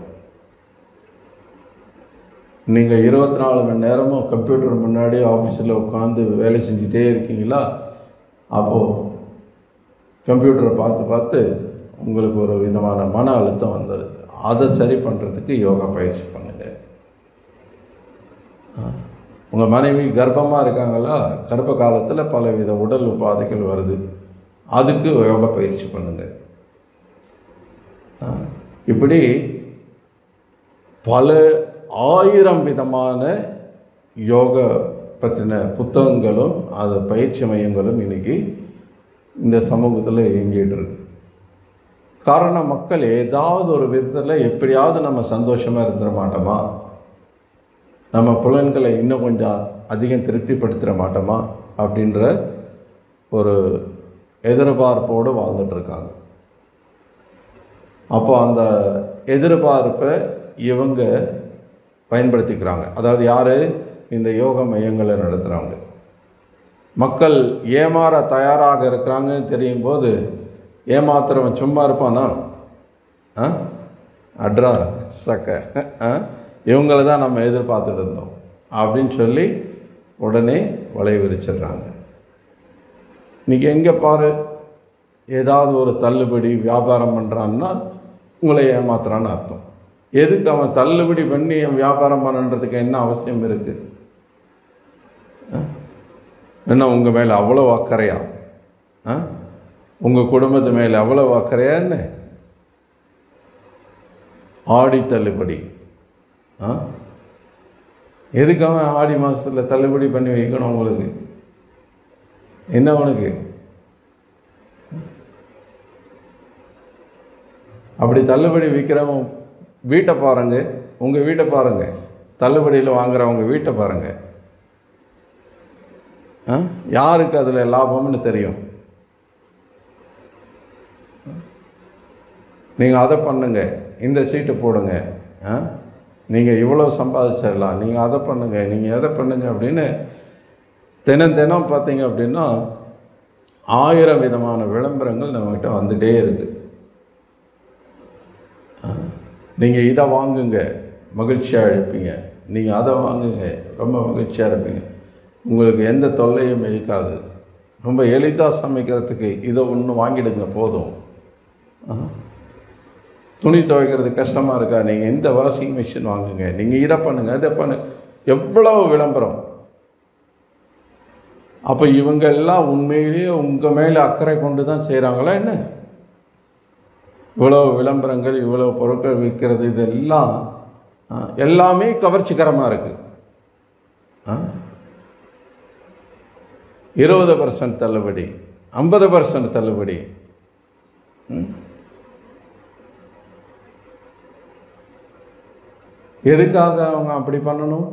நீங்கள் 24 மணி நேரமும் கம்ப்யூட்டர் முன்னாடி ஆஃபீஸில் உட்காந்து வேலை செஞ்சுட்டே இருக்கீங்களா, அப்போது கம்ப்யூட்டரை பார்த்து பார்த்து உங்களுக்கு ஒரு விதமான மன அழுத்தம் வந்துடுது. அதை சரி பண்ணுறதுக்கு யோகா பயிற்சி பண்ணுங்கள். உங்கள் மனைவி கர்ப்பமாக இருக்காங்களா, கர்ப்ப காலத்தில் பலவித உடல் உபாதைகள் வருது, அதுக்கு யோகா பயிற்சி பண்ணுங்கள். இப்படி பல 1000 விதமான யோக பற்றின புத்தகங்களும் அது பயிற்சி மையங்களும் இன்றைக்கி இந்த சமூகத்தில் இயங்கிட்டு இருக்கு. காரணம், மக்கள் ஏதாவது ஒரு விதத்தில் எப்படியாவது நம்ம சந்தோஷமாக இருந்துட மாட்டோமா, நம்ம புலன்களை இன்னும் கொஞ்சம் அதிகம் திருப்திப்படுத்திட மாட்டோமா அப்படின்ற ஒரு எதிர்பார்ப்போடு வாழ்ந்துட்டுருக்காங்க. அப்போ அந்த எதிர்பார்ப்பை இவங்க பயன்படுத்திக்கிறாங்க. அதாவது யார்? இந்த யோக மையங்களை நடத்துகிறவங்க. மக்கள் ஏமாற தயாராக இருக்கிறாங்கன்னு தெரியும் போது ஏமாத்துறவன் சும்மா இருப்பானா? அட்ரா சக்க இவங்கள தான் நம்ம எதிர்பார்த்துட்டு இருந்தோம் அப்படின்னு சொல்லி உடனே வலை விரிச்சிடுறாங்க. இன்றைக்கி எங்கே பாரு, ஏதாவது ஒரு தள்ளுபடி வியாபாரம் பண்ணுறான்னா உங்களை ஏமாத்துறான்னு அர்த்தம். எதுக்கு அவன் தள்ளுபடி பண்ணி வியாபாரம் பண்ணுறதுக்கு என்ன அவசியம் இருக்குது? என்ன உங்கள் மேலே அவ்வளோ அக்கறையா? உங்கள் குடும்பத்து மேலே அவ்வளோ அக்கறையா? என்ன ஆடி தள்ளுபடி? எதுக்கு அவன் ஆடி மாதத்தில் தள்ளுபடி பண்ணி வைக்கணும்? உங்களுக்கு என்ன? உனக்கு அப்படி தள்ளுபடி விற்கிறவன் வீட்டை பாருங்க, உங்கள் வீட்டை பாருங்க, தள்ளுபடியில் வாங்குறவங்க வீட்டை பாருங்க. யாருக்கு அதில் லாபம்னு தெரியும்? நீங்கள் அதை பண்ணுங்க, இந்த சீட்டு போடுங்க, நீங்கள் இவ்வளோ சம்பாதிச்சிடலாம், நீங்கள் அதை பண்ணுங்க, நீங்கள் எதை பண்ணுங்க அப்படின்னு தினம் பார்த்தீங்க அப்படின்னா 1000 விதமான விளம்பரங்கள் நம்மகிட்ட வந்துகிட்டே இருக்குது. நீங்கள் இதை வாங்குங்க, மகிழ்ச்சியாக இருப்பீங்க, நீங்கள் அதை வாங்குங்க, ரொம்ப மகிழ்ச்சியாக இருப்பீங்க, உங்களுக்கு எந்த தொல்லையும் இருக்காது, ரொம்ப எளிதாக சமைக்கிறதுக்கு இதை ஒன்று வாங்கிடுங்க போதும், துணி துவைக்கிறது கஷ்டமாக இருக்கா, நீங்கள் இந்த வாஷிங் மிஷின் வாங்குங்க, நீங்கள் இதை பண்ணுங்கள், அதை பண்ணு, எவ்வளோ விளம்பரம். அப்போ இவங்கெல்லாம் உண்மையிலேயே உங்கள் மேலே அக்கறை கொண்டு தான் செய்கிறாங்களா என்ன? இவ்வளோ விளம்பரங்கள், இவ்வளோ பொருட்கள் விற்கிறது, இதெல்லாம் எல்லாமே கவர்ச்சிகரமாக இருக்குது. 20% தள்ளுபடி, 50% தள்ளுபடி. எதுக்காக அவங்க அப்படி பண்ணணும்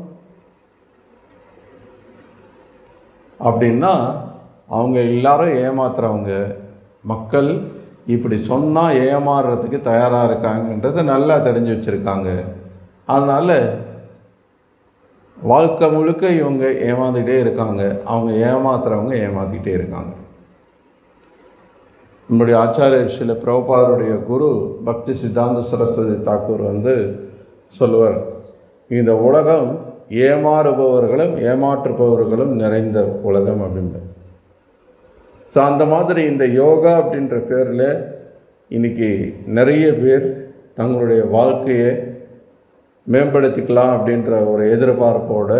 அப்படின்னா, அவங்க எல்லாரும் ஏமாத்துறவங்க. மக்கள் இப்படி சொன்னால் ஏமாறுறதுக்கு தயாராக இருக்காங்கன்றதை நல்லா தெரிஞ்சு வச்சுருக்காங்க. அதனால் வாழ்க்கை முழுக்க இவங்க ஏமாந்துகிட்டே இருக்காங்க. அவங்க ஏமாத்துறவங்க ஏமாற்றிக்கிட்டே இருக்காங்க. நம்முடைய ஆச்சாரியர் ஸ்ரீல பிரபுபாதருடைய குரு பக்தி சித்தாந்த சரஸ்வதி தாக்கூர் சொல்லுவார், இந்த உலகம் ஏமாறுபவர்களும் ஏமாற்றுபவர்களும் நிறைந்த உலகம் அப்படின்னு. ஸோ அந்த மாதிரி இந்த யோகா அப்படின்ற பேரில் இன்றைக்கி நிறைய பேர் தங்களுடைய வாழ்க்கையை மேம்படுத்திக்கலாம் அப்படின்ற ஒரு எதிர்பார்ப்போடு,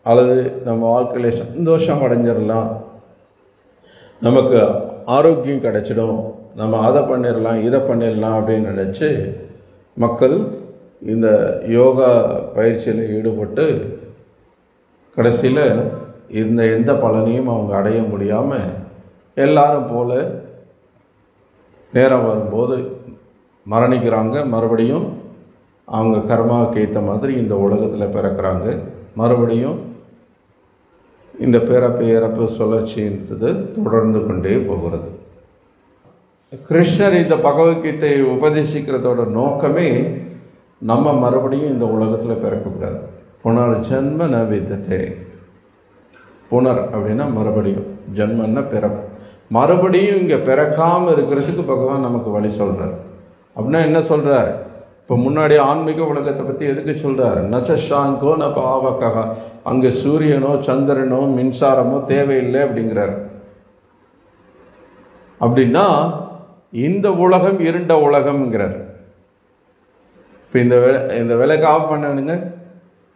அல்லது நம்ம வாழ்க்கையில் சந்தோஷம் அடைஞ்சிடலாம், நமக்கு ஆரோக்கியம் கிடைச்சிடும், நம்ம அதை பண்ணிடலாம் இதை பண்ணிடலாம் அப்படின்னு நினச்சி மக்கள் இந்த யோகா பயிற்சியில் ஈடுபட்டு கடைசியில் எந்த பலனையும் அவங்க அடைய முடியாமல் எல்லாரும் போல நேரம் வரும்போது மரணிக்கிறாங்க. மறுபடியும் அவங்க கர்மாவுக்கு ஏற்ற மாதிரி இந்த உலகத்தில் பிறக்கிறாங்க. மறுபடியும் இந்த பிறப்பு இறப்பு சுழற்சின்றது தொடர்ந்து கொண்டே போகிறது. கிருஷ்ணர் இந்த பகவத்கீதையை உபதேசிக்கிறதோட நோக்கமே நம்ம மறுபடியும் இந்த உலகத்தில் பிறக்கக்கூடாது. புனர் ஜென்ம ந விதத்தை. புனர் அப்படின்னா மறுபடியும், ஜென்மன்னா பிறப்பு. மறுபடியும் இங்கே பிறக்காமல் இருக்கிறதுக்கு பகவான் நமக்கு வழி சொல்கிறார். அப்படின்னா என்ன சொல்கிறார்? இப்போ முன்னாடி ஆன்மீக உலகத்தை பற்றி எதுக்கு சொல்கிறார்? நசஷாங்கோ ந பாவக்காக, அங்கே சூரியனோ சந்திரனோ மின்சாரமோ தேவையில்லை அப்படிங்கிறார். அப்படின்னா இந்த உலகம் இருண்ட உலகம்ங்கிறார். இப்போ இந்த விலைக்கு ஆஃப் பண்ணணுங்க,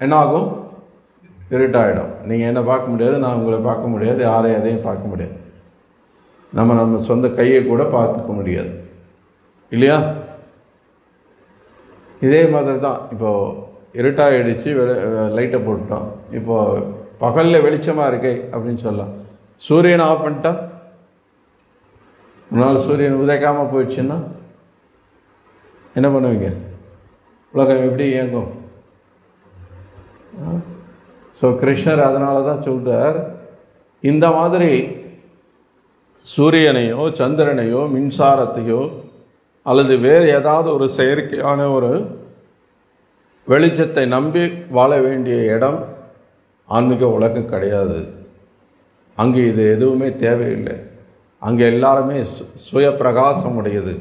என்ன ஆகும்? இருட்டாயிடும். நீங்கள் என்ன பார்க்க முடியாது, நான் உங்களை பார்க்க முடியாது, யாரையும் எதையும் பார்க்க முடியாது, நம்ம சொந்த கையை கூட பார்த்துக்க முடியாது இல்லையா? இதே மாதிரி தான். இப்போது இருட்டாகிடுச்சு, லைட்டை போட்டோம். இப்போது பகலில் வெளிச்சமாக இருக்கே அப்படின்னு சொல்லலாம். சூரியனை ஆஃப் பண்ணிட்டா, ஒரு நாள் சூரியன் உதைக்காமல் போயிடுச்சுன்னா என்ன பண்ணுவீங்க? உலகம் எப்படி இயங்கும்? ஸோ கிருஷ்ணர் அதனால தான் சொல்கிறார், இந்த மாதிரி சூரியனையோ சந்திரனையோ மின்சாரத்தையோ அல்லது வேறு ஏதாவது ஒரு செயற்கையான ஒரு வெளிச்சத்தை நம்பி வாழ வேண்டிய இடம் ஆன்மீக உலகம் கிடையாது. அங்கே இது எதுவுமே தேவையில்லை. அங்கே எல்லாருமே சுய பிரகாசம் உடையது.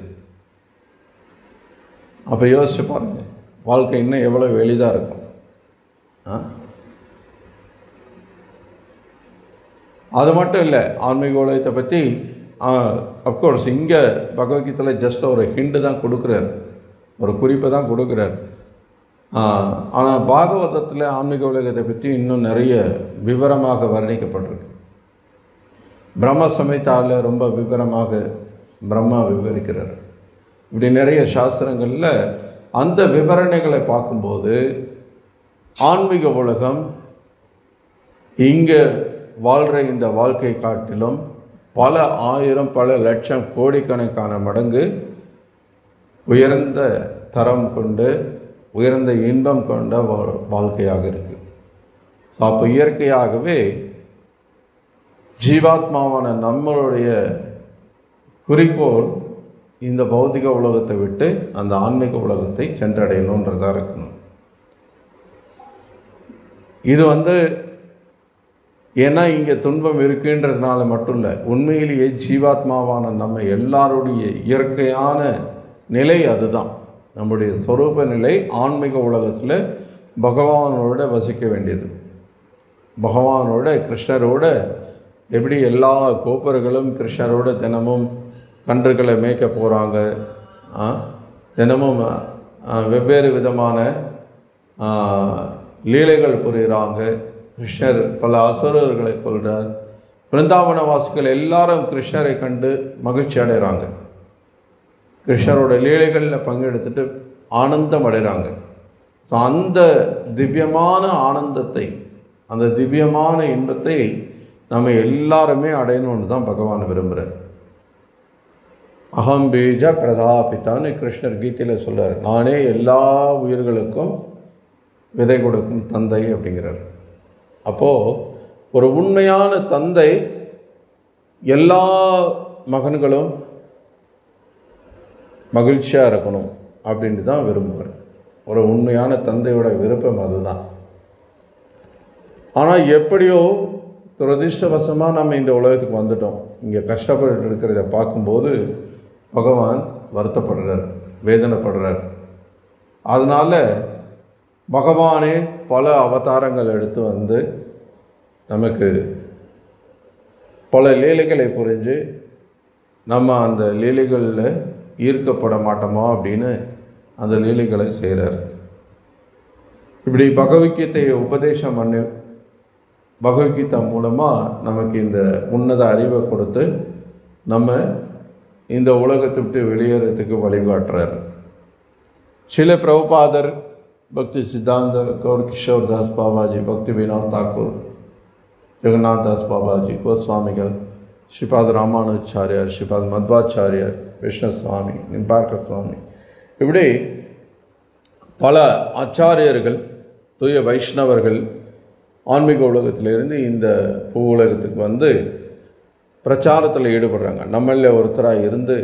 அப்போ யோசிச்சு பாருங்க, வாழ்க்கை இன்னும் எவ்வளோ எளிதாக இருக்கும். அது மட்டும் இல்லை, ஆன்மீக உலகத்தை பற்றி அஃப்கோர்ஸ் இங்கே பகவத்கீதையில் ஜஸ்ட் ஒரு ஹிண்டு தான் கொடுக்குறார், ஒரு குறிப்பை தான் கொடுக்குறார். ஆனால் பாகவதத்தில் ஆன்மீக உலகத்தை பற்றி இன்னும் நிறைய விவரமாக வர்ணிக்கப்பட்டிருக்கு. பிரம்ம சமேதாவில் ரொம்ப விவரமாக பிரம்மா விவரிக்கிறார். இப்படி நிறைய சாஸ்திரங்களில் அந்த விவரணைகளை பார்க்கும்போது ஆன்மீக உலகம் இங்கே வாழ்கிற இந்த வாழ்க்கை காட்டிலும் பல ஆயிரம் பல லட்சம் கோடிக்கணக்கான மடங்கு உயர்ந்த தரம் கொண்டு உயர்ந்த இன்பம் கொண்ட வாழ்க்கையாக இருக்குது. ஸோ அப்போ இயற்கையாகவே ஜீவாத்மாவான நம்மளுடைய குறிக்கோள் இந்த பௌதிக உலகத்தை விட்டு அந்த ஆன்மீக உலகத்தை சென்றடையணுன்றதாக இருக்கணும். இது ஏன்னா இங்கே துன்பம் இருக்குன்றதுனால மட்டும் இல்லை, உண்மையிலேயே ஜீவாத்மாவான நம்ம எல்லாருடைய இயற்கையான நிலை அதுதான். நம்முடைய சொரூப நிலை ஆன்மீக உலகத்தில் பகவானோட வசிக்க வேண்டியது. பகவானோட கிருஷ்ணரோட எப்படி எல்லா கோப்பர்களும் கிருஷ்ணரோட தினமும் கன்றுகளை மேய்க்க போகிறாங்க, தினமும் வெவ்வேறு விதமான லீலைகள் புரிகிறாங்க. கிருஷ்ணர் பல அசுரர்களை கொள்கிறார். பிருந்தாவன வாசிகள் எல்லாரும் கிருஷ்ணரை கண்டு மகிழ்ச்சி அடைகிறாங்க. கிருஷ்ணரோட லீலைகளில் பங்கெடுத்துட்டு ஆனந்தம் அடைகிறாங்க. ஸோ அந்த திவ்யமான ஆனந்தத்தை, அந்த திவ்யமான இன்பத்தை நம்ம எல்லாருமே அடையணும்னு தான் பகவான் விரும்புகிறார். அகம் பீஜ பிரதாபித்தான்னு கிருஷ்ணர் கீதையில் சொல்கிறார். நானே எல்லா உயிர்களுக்கும் விதை கொடுக்கும் தந்தை அப்படிங்கிறார். அப்போது ஒரு உண்மையான தந்தை எல்லா மகன்களும் மகிழ்ச்சியாக இருக்கணும் அப்படின்ட்டு தான் விரும்புவார். ஒரு உண்மையான தந்தையோட விருப்பம் அதுதான். ஆனால் எப்படியோ துரதிர்ஷ்டவசமாக நம்ம இந்த உலகத்துக்கு வந்துட்டோம். இங்கே கஷ்டப்பட்டு இருக்கிறத பார்க்கும்போது பகவான் வருத்தப்படுறார், வேதனைப்படுறார். அதனால் பகவானே பல அவதாரங்கள் எடுத்து நமக்கு பல லீலைகளை புரிஞ்சு நம்ம அந்த லீலைகளில் ஈர்க்கப்பட மாட்டோமா அப்படின்னு அந்த லீலைகளை செய்கிறார். இப்படி பகவத்கீதையை உபதேசம் பண்ணி பகவத்கீதை மூலமாக நமக்கு இந்த உன்னத அறிவை கொடுத்து நம்ம இந்த உலகத்தை விட்டு வெளியேறதுக்கு வழிகாட்டுறார். சில பிரபுபாதர், பக்தி சித்தாந்த கௌர் கிஷோர் தாஸ் பாபாஜி, பக்தி வினோத் தாக்கூர், ஜெகநாத் தாஸ் பாபாஜி, கோஸ்வாமிகள், ஸ்ரீபாத் ராமானுச்சாரியார், ஸ்ரீபாத் மத்வாச்சாரியார், விஷ்ணசுவாமி, நிம்பார்க்க சுவாமி, இப்படி பல ஆச்சாரியர்கள், தூய வைஷ்ணவர்கள் ஆன்மீக உலகத்திலிருந்து இந்த பூ உலகத்துக்கு பிரச்சாரத்தில் ஈடுபடுறாங்க. நம்மள ஒருத்தராக இருந்து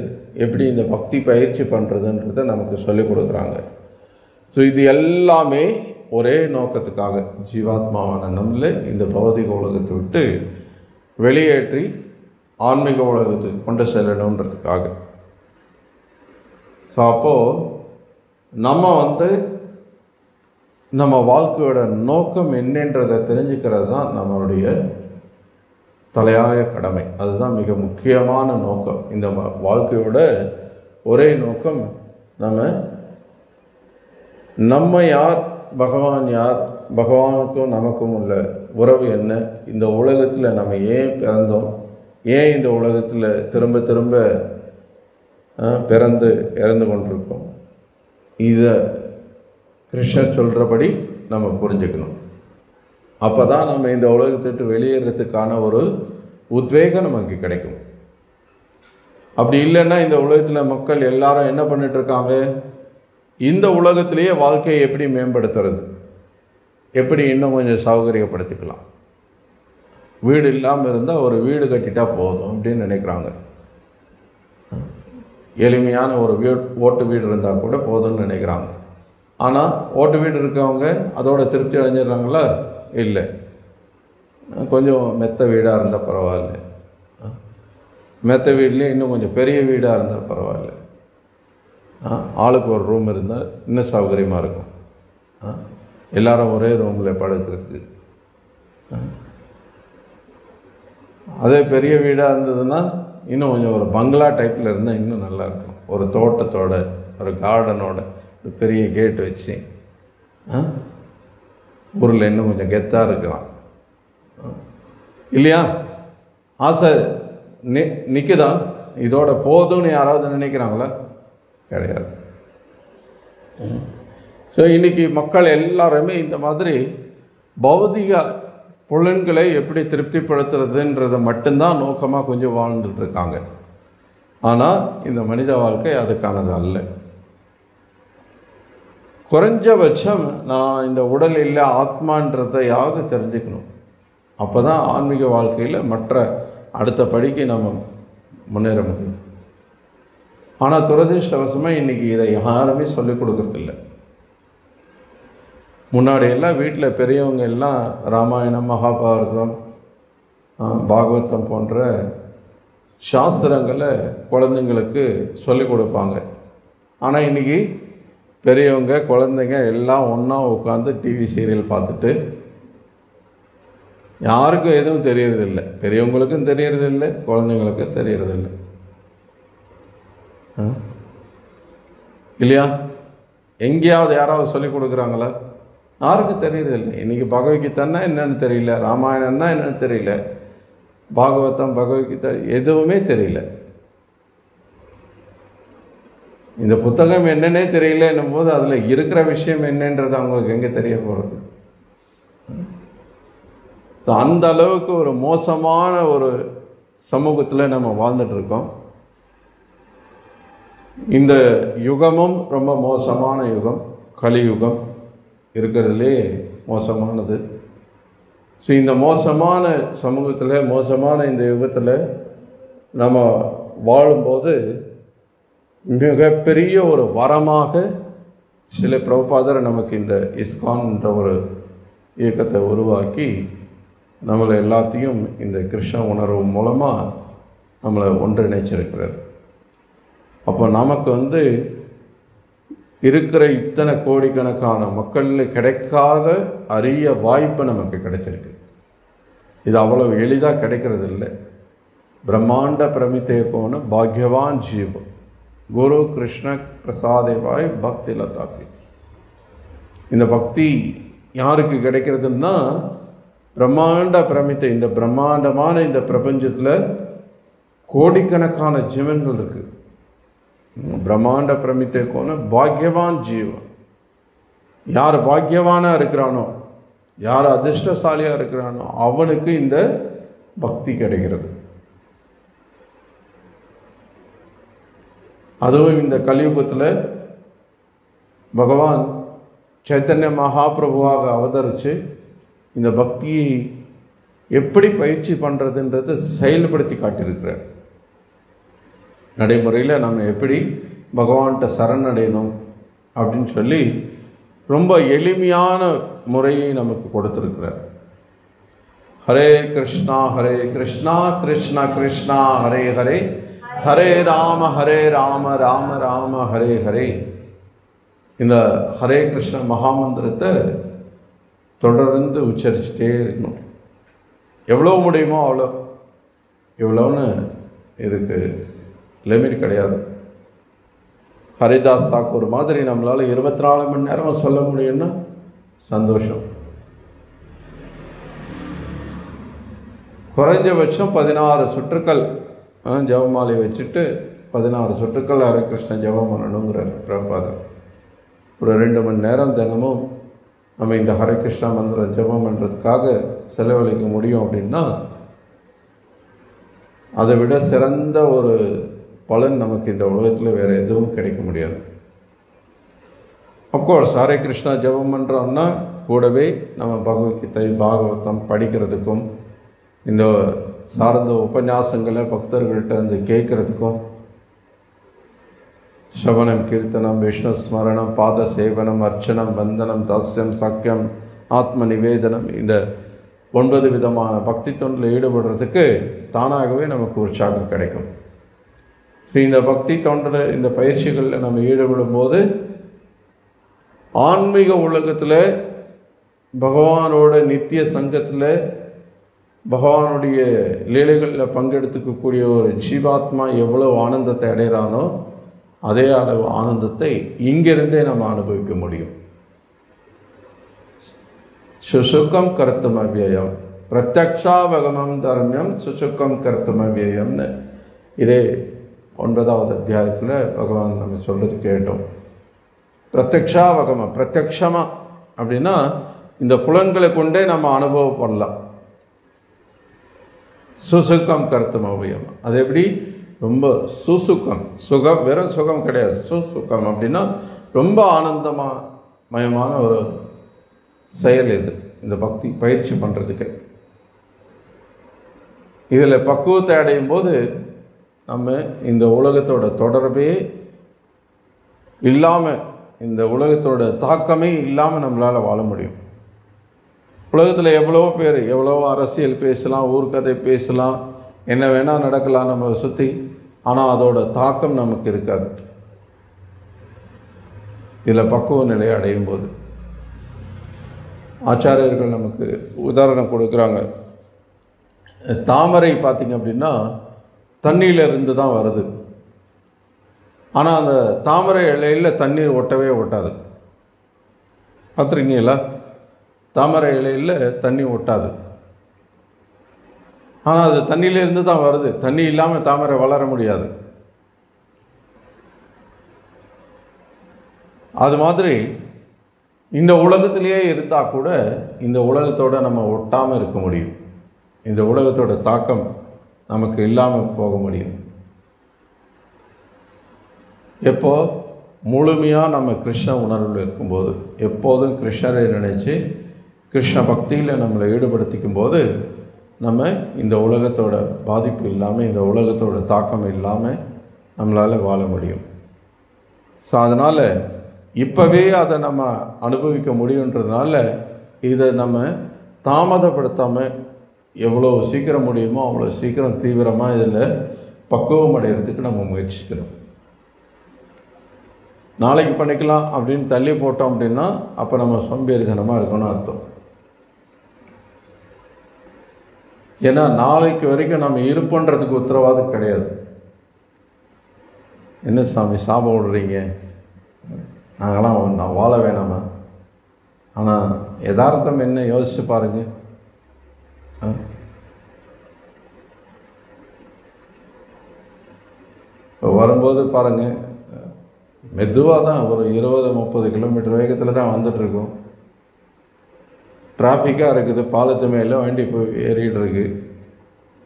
எப்படி இந்த பக்தி பயிற்சி பண்ணுறதுன்றதை நமக்கு சொல்லிக் கொடுக்குறாங்க. ஸோ இது எல்லாமே ஒரே நோக்கத்துக்காக, ஜீவாத்மாவான நம்மளை இந்த பௌதிக உலகத்தை விட்டு வெளியேற்றி ஆன்மீக உலகத்துக்கு கொண்டு செல்லணுன்றதுக்காக. ஸோ அப்போது நம்ம வாழ்க்கையோட நோக்கம் என்னன்றதை தெரிஞ்சுக்கிறது தான் நம்மளுடைய தலையாய கடமை. அதுதான் மிக முக்கியமான நோக்கம். இந்த வாழ்க்கையோட ஒரே நோக்கம் நம்ம யார், பகவான் யார், பகவானுக்கும் நமக்கும் உள்ள உறவு என்ன, இந்த உலகத்தில் நம்ம ஏன் பிறந்தோம், ஏன் இந்த உலகத்தில் திரும்ப திரும்ப பிறந்து இறந்து கொண்டிருக்கோம், கிருஷ்ணர் சொல்கிறபடி நம்ம புரிஞ்சுக்கணும். அப்போ தான் நம்ம இந்த உலகத்திட்டு வெளியேறதுக்கான ஒரு உத்வேகம் நமக்கு கிடைக்கும். அப்படி இல்லைன்னா இந்த உலகத்தில் மக்கள் எல்லாரும் என்ன பண்ணிட்டு இருக்காங்க, இந்த உலகத்திலேயே வாழ்க்கையை எப்படி மேம்படுத்துறது, எப்படி இன்னும் கொஞ்சம் சௌகரியப்படுத்திக்கலாம், வீடு இல்லாமல் இருந்தால் ஒரு வீடு கட்டிட்டா போதும் அப்படின்னு நினைக்கிறாங்க. எளிமையான ஒரு ஓட்டு வீடு இருந்தால் கூட போதும்னு நினைக்கிறாங்க. ஆனால் ஓட்டு வீடு இருக்கவங்க அதோட திருப்தி அடைஞ்சிடுறாங்களா? இல்லை. கொஞ்சம் மெத்த வீடாக இருந்தால் பரவாயில்ல, மெத்த வீட்லேயே இன்னும் கொஞ்சம் பெரிய வீடாக இருந்தால் பரவாயில்ல, ஆளுக்கு ஒரு ரூம் இருந்தால் இன்னும் சௌகரியமாக இருக்கும், எல்லாரும் ஒரே ரூமில் படுக்கிறதுக்கு. அதே பெரிய வீடாக இருந்ததுன்னா இன்னும் கொஞ்சம் ஒரு பங்களா டைப்பில் இருந்தால் இன்னும் நல்லாயிருக்கும். ஒரு தோட்டத்தோட, ஒரு கார்டனோட, ஒரு பெரிய கேட் வச்சு ஊரில் இன்னும் கொஞ்சம் கெத்தாக இருக்கலாம் இல்லையா? ஆசை நிற்குதா? இதோட போதும்னு யாராவது நினைக்கிறாங்களா? கிடையாது. ஸோ இன்றைக்கி மக்கள் எல்லாருமே இந்த மாதிரி பௌதிக புலன்களை எப்படி திருப்திப்படுத்துறதுன்றதை மட்டும்தான் நோக்கமாக கொஞ்சம் வாழ்ந்துட்டு இருக்காங்க. ஆனால் இந்த மனித வாழ்க்கை அதுக்கானது அல்ல. குறைஞ்சபட்சம் நான் இந்த உடல் இல்லை ஆத்மான்றதையாவது தெரிஞ்சுக்கணும். அப்போ தான் ஆன்மீக வாழ்க்கையில் மற்ற அடுத்த படிக்கு நம்ம முன்னேற முடியும். ஆனால் துரதிர்ஷ்டவசமாக இன்றைக்கி இதை யாருமே சொல்லிக் கொடுக்கறதில்ல. முன்னாடி எல்லாம் வீட்டில் பெரியவங்க எல்லாம் ராமாயணம், மகாபாரதம், பாகவதம் போன்ற சாஸ்திரங்களை குழந்தைங்களுக்கு சொல்லிக் கொடுப்பாங்க. ஆனால் இன்றைக்கி பெரியவங்க குழந்தைங்க எல்லாம் ஒன்றா உட்காந்து டிவி சீரியல் பார்த்துட்டு யாருக்கும் எதுவும் தெரியறதில்லை. பெரியவங்களுக்கும் தெரியறதில்லை, குழந்தைங்களுக்கும் தெரியறதில்லை. இல்லையா? எங்கேயாவது யாராவது சொல்லிக் கொடுக்குறாங்களா? யாருக்கும் தெரியறதில்லை. இன்றைக்கி பகவத்கீதைன்னா என்னன்னு தெரியல, ராமாயணம்னா என்னன்னு தெரியல, பாகவதம், பகவத்கீதை எதுவுமே தெரியல. இந்த புத்தகம் என்னன்னே தெரியலன்னும் போது அதில் இருக்கிற விஷயம் என்னன்றது அவங்களுக்கு எங்கே தெரிய போகிறது? ஸோ அந்த அளவுக்கு ஒரு மோசமான ஒரு சமூகத்தில் நம்ம வாழ்ந்துட்டுருக்கோம். இந்த யுகமும் ரொம்ப மோசமான யுகம், கலியுகம் இருக்கிறதுலே மோசமானது. ஸோ இந்த மோசமான சமூகத்தில், மோசமான இந்த யுகத்தில் நம்ம வாழும்போது மிகப்பெரிய ஒரு வரமாக சில பிரபுபாதர் நமக்கு இந்த இஸ்கான்ன்ற ஒரு இயக்கத்தை உருவாக்கி நம்மளை எல்லாத்தையும் இந்த கிருஷ்ண உணர்வு மூலமாக நம்மளை ஒன்றிணைச்சிருக்கிறார். அப்போ நமக்கு இருக்கிற இத்தனை கோடிக்கணக்கான மக்களில் கிடைக்காத அரிய வாய்ப்பு நமக்கு கிடைச்சிருக்கு. இது அவ்வளவு எளிதாக கிடைக்கிறது இல்லை. பிரம்மாண்ட பிரமித்தே போன பாக்யவான் ஜீவம் குரு கிருஷ்ண பிரசாதேவாய் பக்தி லதாபி. இந்த பக்தி யாருக்கு கிடைக்கிறதுன்னா பிரம்மாண்ட பிரமித்த, இந்த பிரம்மாண்டமான இந்த பிரபஞ்சத்தில் கோடிக்கணக்கான ஜீவன்கள் இருக்கு. பிரம்மாண்ட பிரமித்தே போன பாக்யவான் ஜீவன். யார் பாக்யவானா இருக்கிறானோ, யார் அதிர்ஷ்டசாலியாக இருக்கிறானோ அவனுக்கு இந்த பக்தி கிடைக்கிறது. அதுவும் இந்த கலியுகத்தில் பகவான் சைத்தன்ய மகாபிரபுவாக அவதரித்து இந்த பக்தியை எப்படி பயிற்சி பண்ணுறதுன்றது செயல்படுத்தி காட்டியிருக்கிறார். நடைமுறையில் நம்ம எப்படி பகவான்கிட்ட சரணடையணும் அப்படின்னு சொல்லி ரொம்ப எளிமையான முறையை நமக்கு கொடுத்துருக்கிறார். ஹரே கிருஷ்ணா கிருஷ்ணா கிருஷ்ணா ஹரே ஹரே, ஹரே ராம ராம ராம ஹரே ஹரே. இந்த ஹரே கிருஷ்ண மகாமந்திரத்தை தொடர்ந்து உச்சரிச்சுட்டே இருக்கணும். எவ்வளோ முடியுமோ அவ்வளோ, எவ்வளோன்னு இதுக்கு லிமிட் கிடையாது. ஹரிதாஸ் தாக்கூர் மாதிரி நம்மளால் 24 மணி நேரம் சொல்ல முடியும்னா சந்தோஷம். குறைஞ்சபட்சம் 16 சுற்றுக்கள் ஜபமாலை வச்சுட்டு 16 சுற்றுக்கள் ஹரே கிருஷ்ண ஜபம் பண்ணணுங்கிறார் பிரபுபாதர். ஒரு 2 மணி நேரம் தினமும் நம்ம இந்த ஹரே கிருஷ்ணா மந்திரம் ஜபம் பண்ணுறதுக்காக செலவழிக்க முடியும் அப்படின்னா அதை விட சிறந்த ஒரு பலன் நமக்கு இந்த உலகத்தில் வேறு எதுவும் கிடைக்க முடியாது. அப்கோர்ஸ் ஹரே கிருஷ்ணா ஜபம் பண்ணுறோம்னா கூடவே நம்ம பகவத்கீதை பாகவதம் படிக்கிறதுக்கும் இந்த சார்ந்த உபன்யாசங்களை பக்தர்கள்ட்ட வந்து கேட்குறதுக்கும் ஸ்ரவணம் கீர்த்தனம் விஷ்ணு ஸ்மரணம் பாத சேவனம் அர்ச்சனம் வந்தனம் தாஸ்யம் சக்கியம் ஆத்ம நிவேதனம் இந்த 9 விதமான பக்தி தொண்டில் ஈடுபடுறதுக்கு தானாகவே நமக்கு உற்சாகம் கிடைக்கும். ஸோ இந்த பக்தி தொண்டில் இந்த பயிற்சிகளில் நம்ம ஈடுபடும் போது ஆன்மீக உலகத்தில் பகவானோட நித்திய சங்கத்தில் பகவானுடைய லீலைகளில் பங்கெடுத்துக்கக்கூடிய ஒரு ஜீவாத்மா எவ்வளவு ஆனந்தத்தை அடைகிறானோ அதே அளவு ஆனந்தத்தை இங்கிருந்தே நம்ம அனுபவிக்க முடியும். சுசுக்கம் கர்த்தும் அவ்யயம் பிரத்யக்ஷாவகமம் தர்மியம் சுசுக்கம் கர்த்தும் அவ்யயம்னு இதே 9வது அத்தியாயத்தில் பகவான் நம்ம சொல்றது கேட்டோம். பிரத்யக்ஷாவகமம் பிரத்யக்ஷமா அப்படின்னா இந்த புலன்களை கொண்டே நம்ம அனுபவப்படலாம். சுசுக்கம் கர்த்தும் அவ்யயம் அது எப்படி ரொம்ப சுசுக்கம் சுகம் வெறும் சுகம் கிடையாது. சுசுக்கம் அப்படின்னா ரொம்ப ஆனந்தமயமான ஒரு செயல் இது இந்த பக்தி பயிற்சி பண்ணுறதுக்கு. இதில் பக்குவத்தை அடையும் போது நம்ம இந்த உலகத்தோட தொடர்பே இல்லாமல் இந்த உலகத்தோட தாக்கமே இல்லாமல் நம்மளால் வாழ முடியும். உலகத்தில் எவ்வளவோ பேர் எவ்வளவோ அரசியல் பேசலாம், ஊர்க்கதை பேசலாம், என்ன வேணால் நடக்கலாம் நம்மளை சுற்றி, ஆனால் அதோட தாக்கம் நமக்கு இருக்காது இதில் பக்குவ நிலையை அடையும் போது. ஆச்சாரியர்கள் நமக்கு உதாரணம் கொடுக்குறாங்க. தாமரை பார்த்திங்க அப்படின்னா தண்ணியிலிருந்து தான் வருது. ஆனால் அந்த தாமரை இலையில் தண்ணீர் ஒட்டவே ஒட்டாது. பார்த்துருக்கீங்களா? தாமரை இலையில் தண்ணி ஒட்டாது. ஆனால் அது தண்ணியிலேருந்து தான் வருது. தண்ணி இல்லாமல் தாமரை வளர முடியாது. அது மாதிரி இந்த உலகத்திலேயே இருந்தால் கூட இந்த உலகத்தோடு நம்ம ஒட்டாமல் இருக்க முடியும். இந்த உலகத்தோட தாக்கம் நமக்கு இல்லாமல் போக முடியும். எப்போ முழுமையாக நம்ம கிருஷ்ண உணர்வில் இருக்கும்போது, எப்போதும் கிருஷ்ணரை நினைச்சு கிருஷ்ண பக்தியில் நம்மளை ஈடுபடுத்திக்கும் போது நம்ம இந்த உலகத்தோட பாதிப்பு இல்லாமல் இந்த உலகத்தோட தாக்கம் இல்லாமல் நம்மளால் வாழ முடியும். ஸோ அதனால் இப்போவே அதை நம்ம அனுபவிக்க முடியுன்றதுனால இதை நம்ம தாமதப்படுத்தாமல் எவ்வளோ சீக்கிரம் முடியுமோ அவ்வளோ சீக்கிரம் தீவிரமாக இதில் பக்குவம் அடைகிறதுக்கு நம்ம முயற்சிக்கிறோம். நாளைக்கு பண்ணிக்கலாம் அப்படின்னு தள்ளி போட்டோம் அப்படின்னா அப்போ நம்ம சோம்பேறித்தனமாக இருக்கணும்னு அர்த்தம். ஏன்னா நாளைக்கு வரைக்கும் நம்ம இருப்புன்றதுக்கு உத்தரவாதம் கிடையாது. என்ன சாமி சாபம் விடுறீங்க, நாங்களாம் நான் வாழ வேணாமா? ஆனால் யதார்த்தம் என்ன யோசிச்சு பாருங்க. வரும்போது பாருங்க, மெதுவாக தான் ஒரு 20-30 கிலோமீட்டர் வேகத்தில் தான் வந்துட்டுருக்கோம். டிராஃபிக்காக இருக்குது, பாலத்து மேலே வண்டி போய் ஏறிட்டு இருக்கு.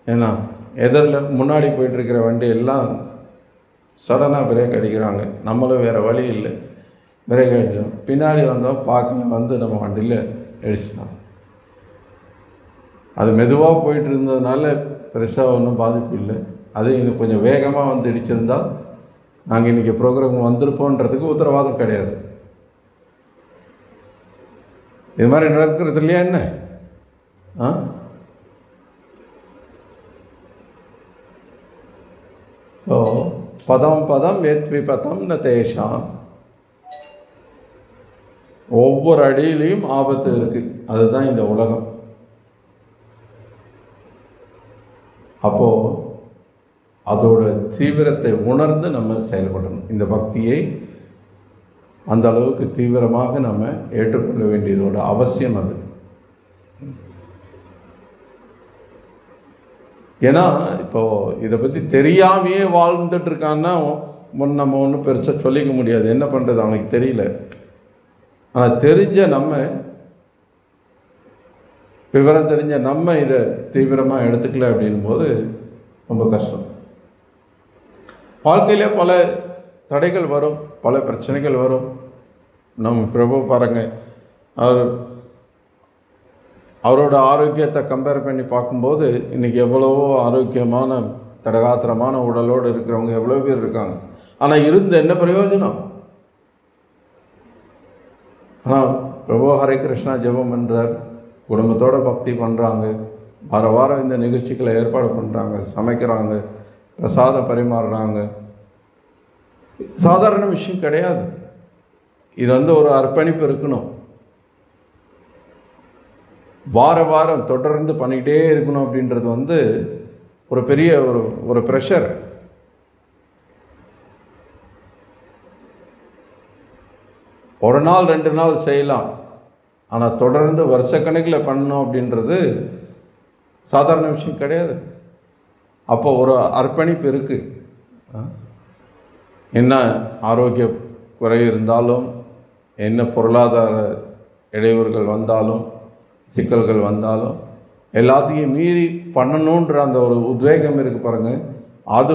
ஏன்னா எதிரில் முன்னாடி போயிட்டுருக்கிற வண்டி எல்லாம் சடனாக பிரேக் அடிக்கிறாங்க. நம்மளும் வேறு வழி இல்லை, பிரேக் அடிச்சோம். பின்னாடி வந்தோம், பார்க்க வந்து நம்ம வண்டியில் அடிச்சிட்டோம். அது மெதுவாக போயிட்டு இருந்ததுனால பெருசாக ஒன்றும் பாதிப்பு இல்லை. அது இன்னும் கொஞ்சம் வேகமாக வந்து இடிச்சிருந்தா நாங்கள் இன்றைக்கி ப்ரோக்ராம் வந்திருப்போன்றதுக்கு உத்தரவாதம் கிடையாது. இது மாதிரி நடக்கிறது இல்லையா என்ன? ஸோ பதம் பதம் வேத்விபதம் ந தேஷாம். ஒவ்வொரு அடியிலையும் ஆபத்து இருக்குது. அதுதான் இந்த உலகம். அப்போது அதோட தீவிரத்தை உணர்ந்து நம்ம செயல்படணும். இந்த பக்தியை அந்த அளவுக்கு தீவிரமாக நம்ம ஏற்றுக்கொள்ள வேண்டியதோட அவசியம் அது. ஏன்னா இப்போது இதை பற்றி தெரியாமையே வாழ்ந்துட்டு இருக்கான்னா நம்ம ஒன்றும் பெருசாக சொல்லிக்க முடியாது. என்ன பண்ணுறது, அவனுக்கு தெரியல. ஆனால் தெரிஞ்ச நம்ம, விவரம் தெரிஞ்ச நம்ம இதை தீவிரமாக எடுத்துக்கல அப்படின் போது ரொம்ப கஷ்டம். வாழ்க்கையிலே பல தடைகள் வரும், பல பிரச்சனைகள் வரும். நம்ம பிரபு பாருங்க, அவரோட ஆரோக்கியத்தை கம்பேர் பண்ணி பார்க்கும்போது இன்றைக்கி எவ்வளவோ ஆரோக்கியமான தடகாத்திரமான உடலோடு இருக்கிறவங்க எவ்வளோ பேர் இருக்காங்க. ஆனால் இருந்த என்ன பிரயோஜனம்? ஆனால் பிரபு ஹரே கிருஷ்ணா ஜெபம் பண்ணுறார், குடும்பத்தோட பக்தி பண்ணுறாங்க, வார வாரம் இந்த நிகழ்ச்சிகளை ஏற்பாடு பண்ணுறாங்க, சமைக்கிறாங்க, பிரசாதம் பரிமாறுறாங்க. சாதாரண விஷயம் கிடையாது. இது ஒரு அர்ப்பணிப்பு இருக்கணும். வார வாரம் தொடர்ந்து பண்ணிக்கிட்டே இருக்கணும் அப்படின்றது ஒரு பெரிய ஒரு ப்ரெஷர். ஒரு நாள் 2 நாள் செய்யலாம், ஆனால் தொடர்ந்து வருஷக்கணக்கில் பண்ணணும் அப்படின்றது சாதாரண விஷயம் கிடையாது. அப்போ ஒரு அர்ப்பணிப்பு இருக்கு. என்ன ஆரோக்கிய குறை இருந்தாலும், என்ன பொருளாதார இடையூறுகள் வந்தாலும், சிக்கல்கள் வந்தாலும், எல்லாத்தையும் மீறி பண்ணணுன்ற அந்த ஒரு உத்வேகம் இருக்கு பாருங்க, அது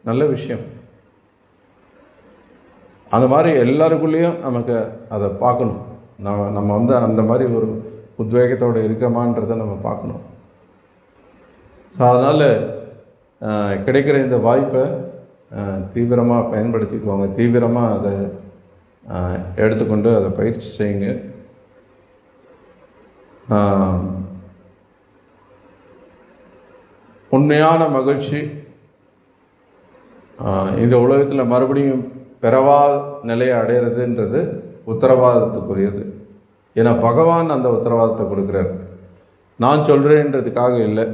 நல்ல விஷயம். அந்த மாதிரி எல்லாருக்குள்ளேயும் நமக்கு அதை பார்க்கணும். நம்ம அந்த மாதிரி ஒரு உத்வேகத்தோடு இருக்கிறோமான்றதை நம்ம பார்க்கணும். ஸோ அதனால் கிடைக்கிற இந்த வாய்ப்பை தீவிரமாக பயன்படுத்திக்குவாங்க, தீவிரமாக அதை எடுத்துக்கொண்டு அதை பயிற்சி செய்யுங்க. உண்மையான மகிழ்ச்சி இந்த உலகத்தில் மறுபடியும் பிறவா நிலையை அடையிறதுன்றது உத்தரவாதத்துக்குரியது. ஏன்னா பகவான் அந்த உத்தரவாதத்தை கொடுக்குறார். நான் சொல்கிறேன்றதுக்காக இல்லை,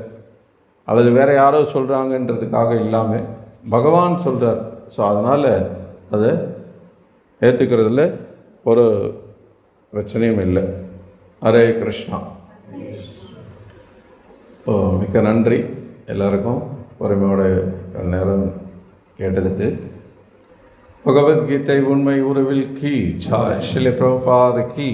அல்லது வேற யாரோ சொல்கிறாங்கன்றதுக்காக இல்லாமல் பகவான் சொல்கிறார். ஸோ அதனால் அதை ஏற்றுக்கிறதுல ஒரு பிரச்சனையும் இல்லை. ஹரே கிருஷ்ணா. மிக்க நன்றி எல்லாருக்கும் பொறுமையோட நேரம் கேட்டதுக்கு. பகவத்கீதை உண்மை உறவில் கீ ஜாய். ஸ்ரீல பிரபுபாத கீ.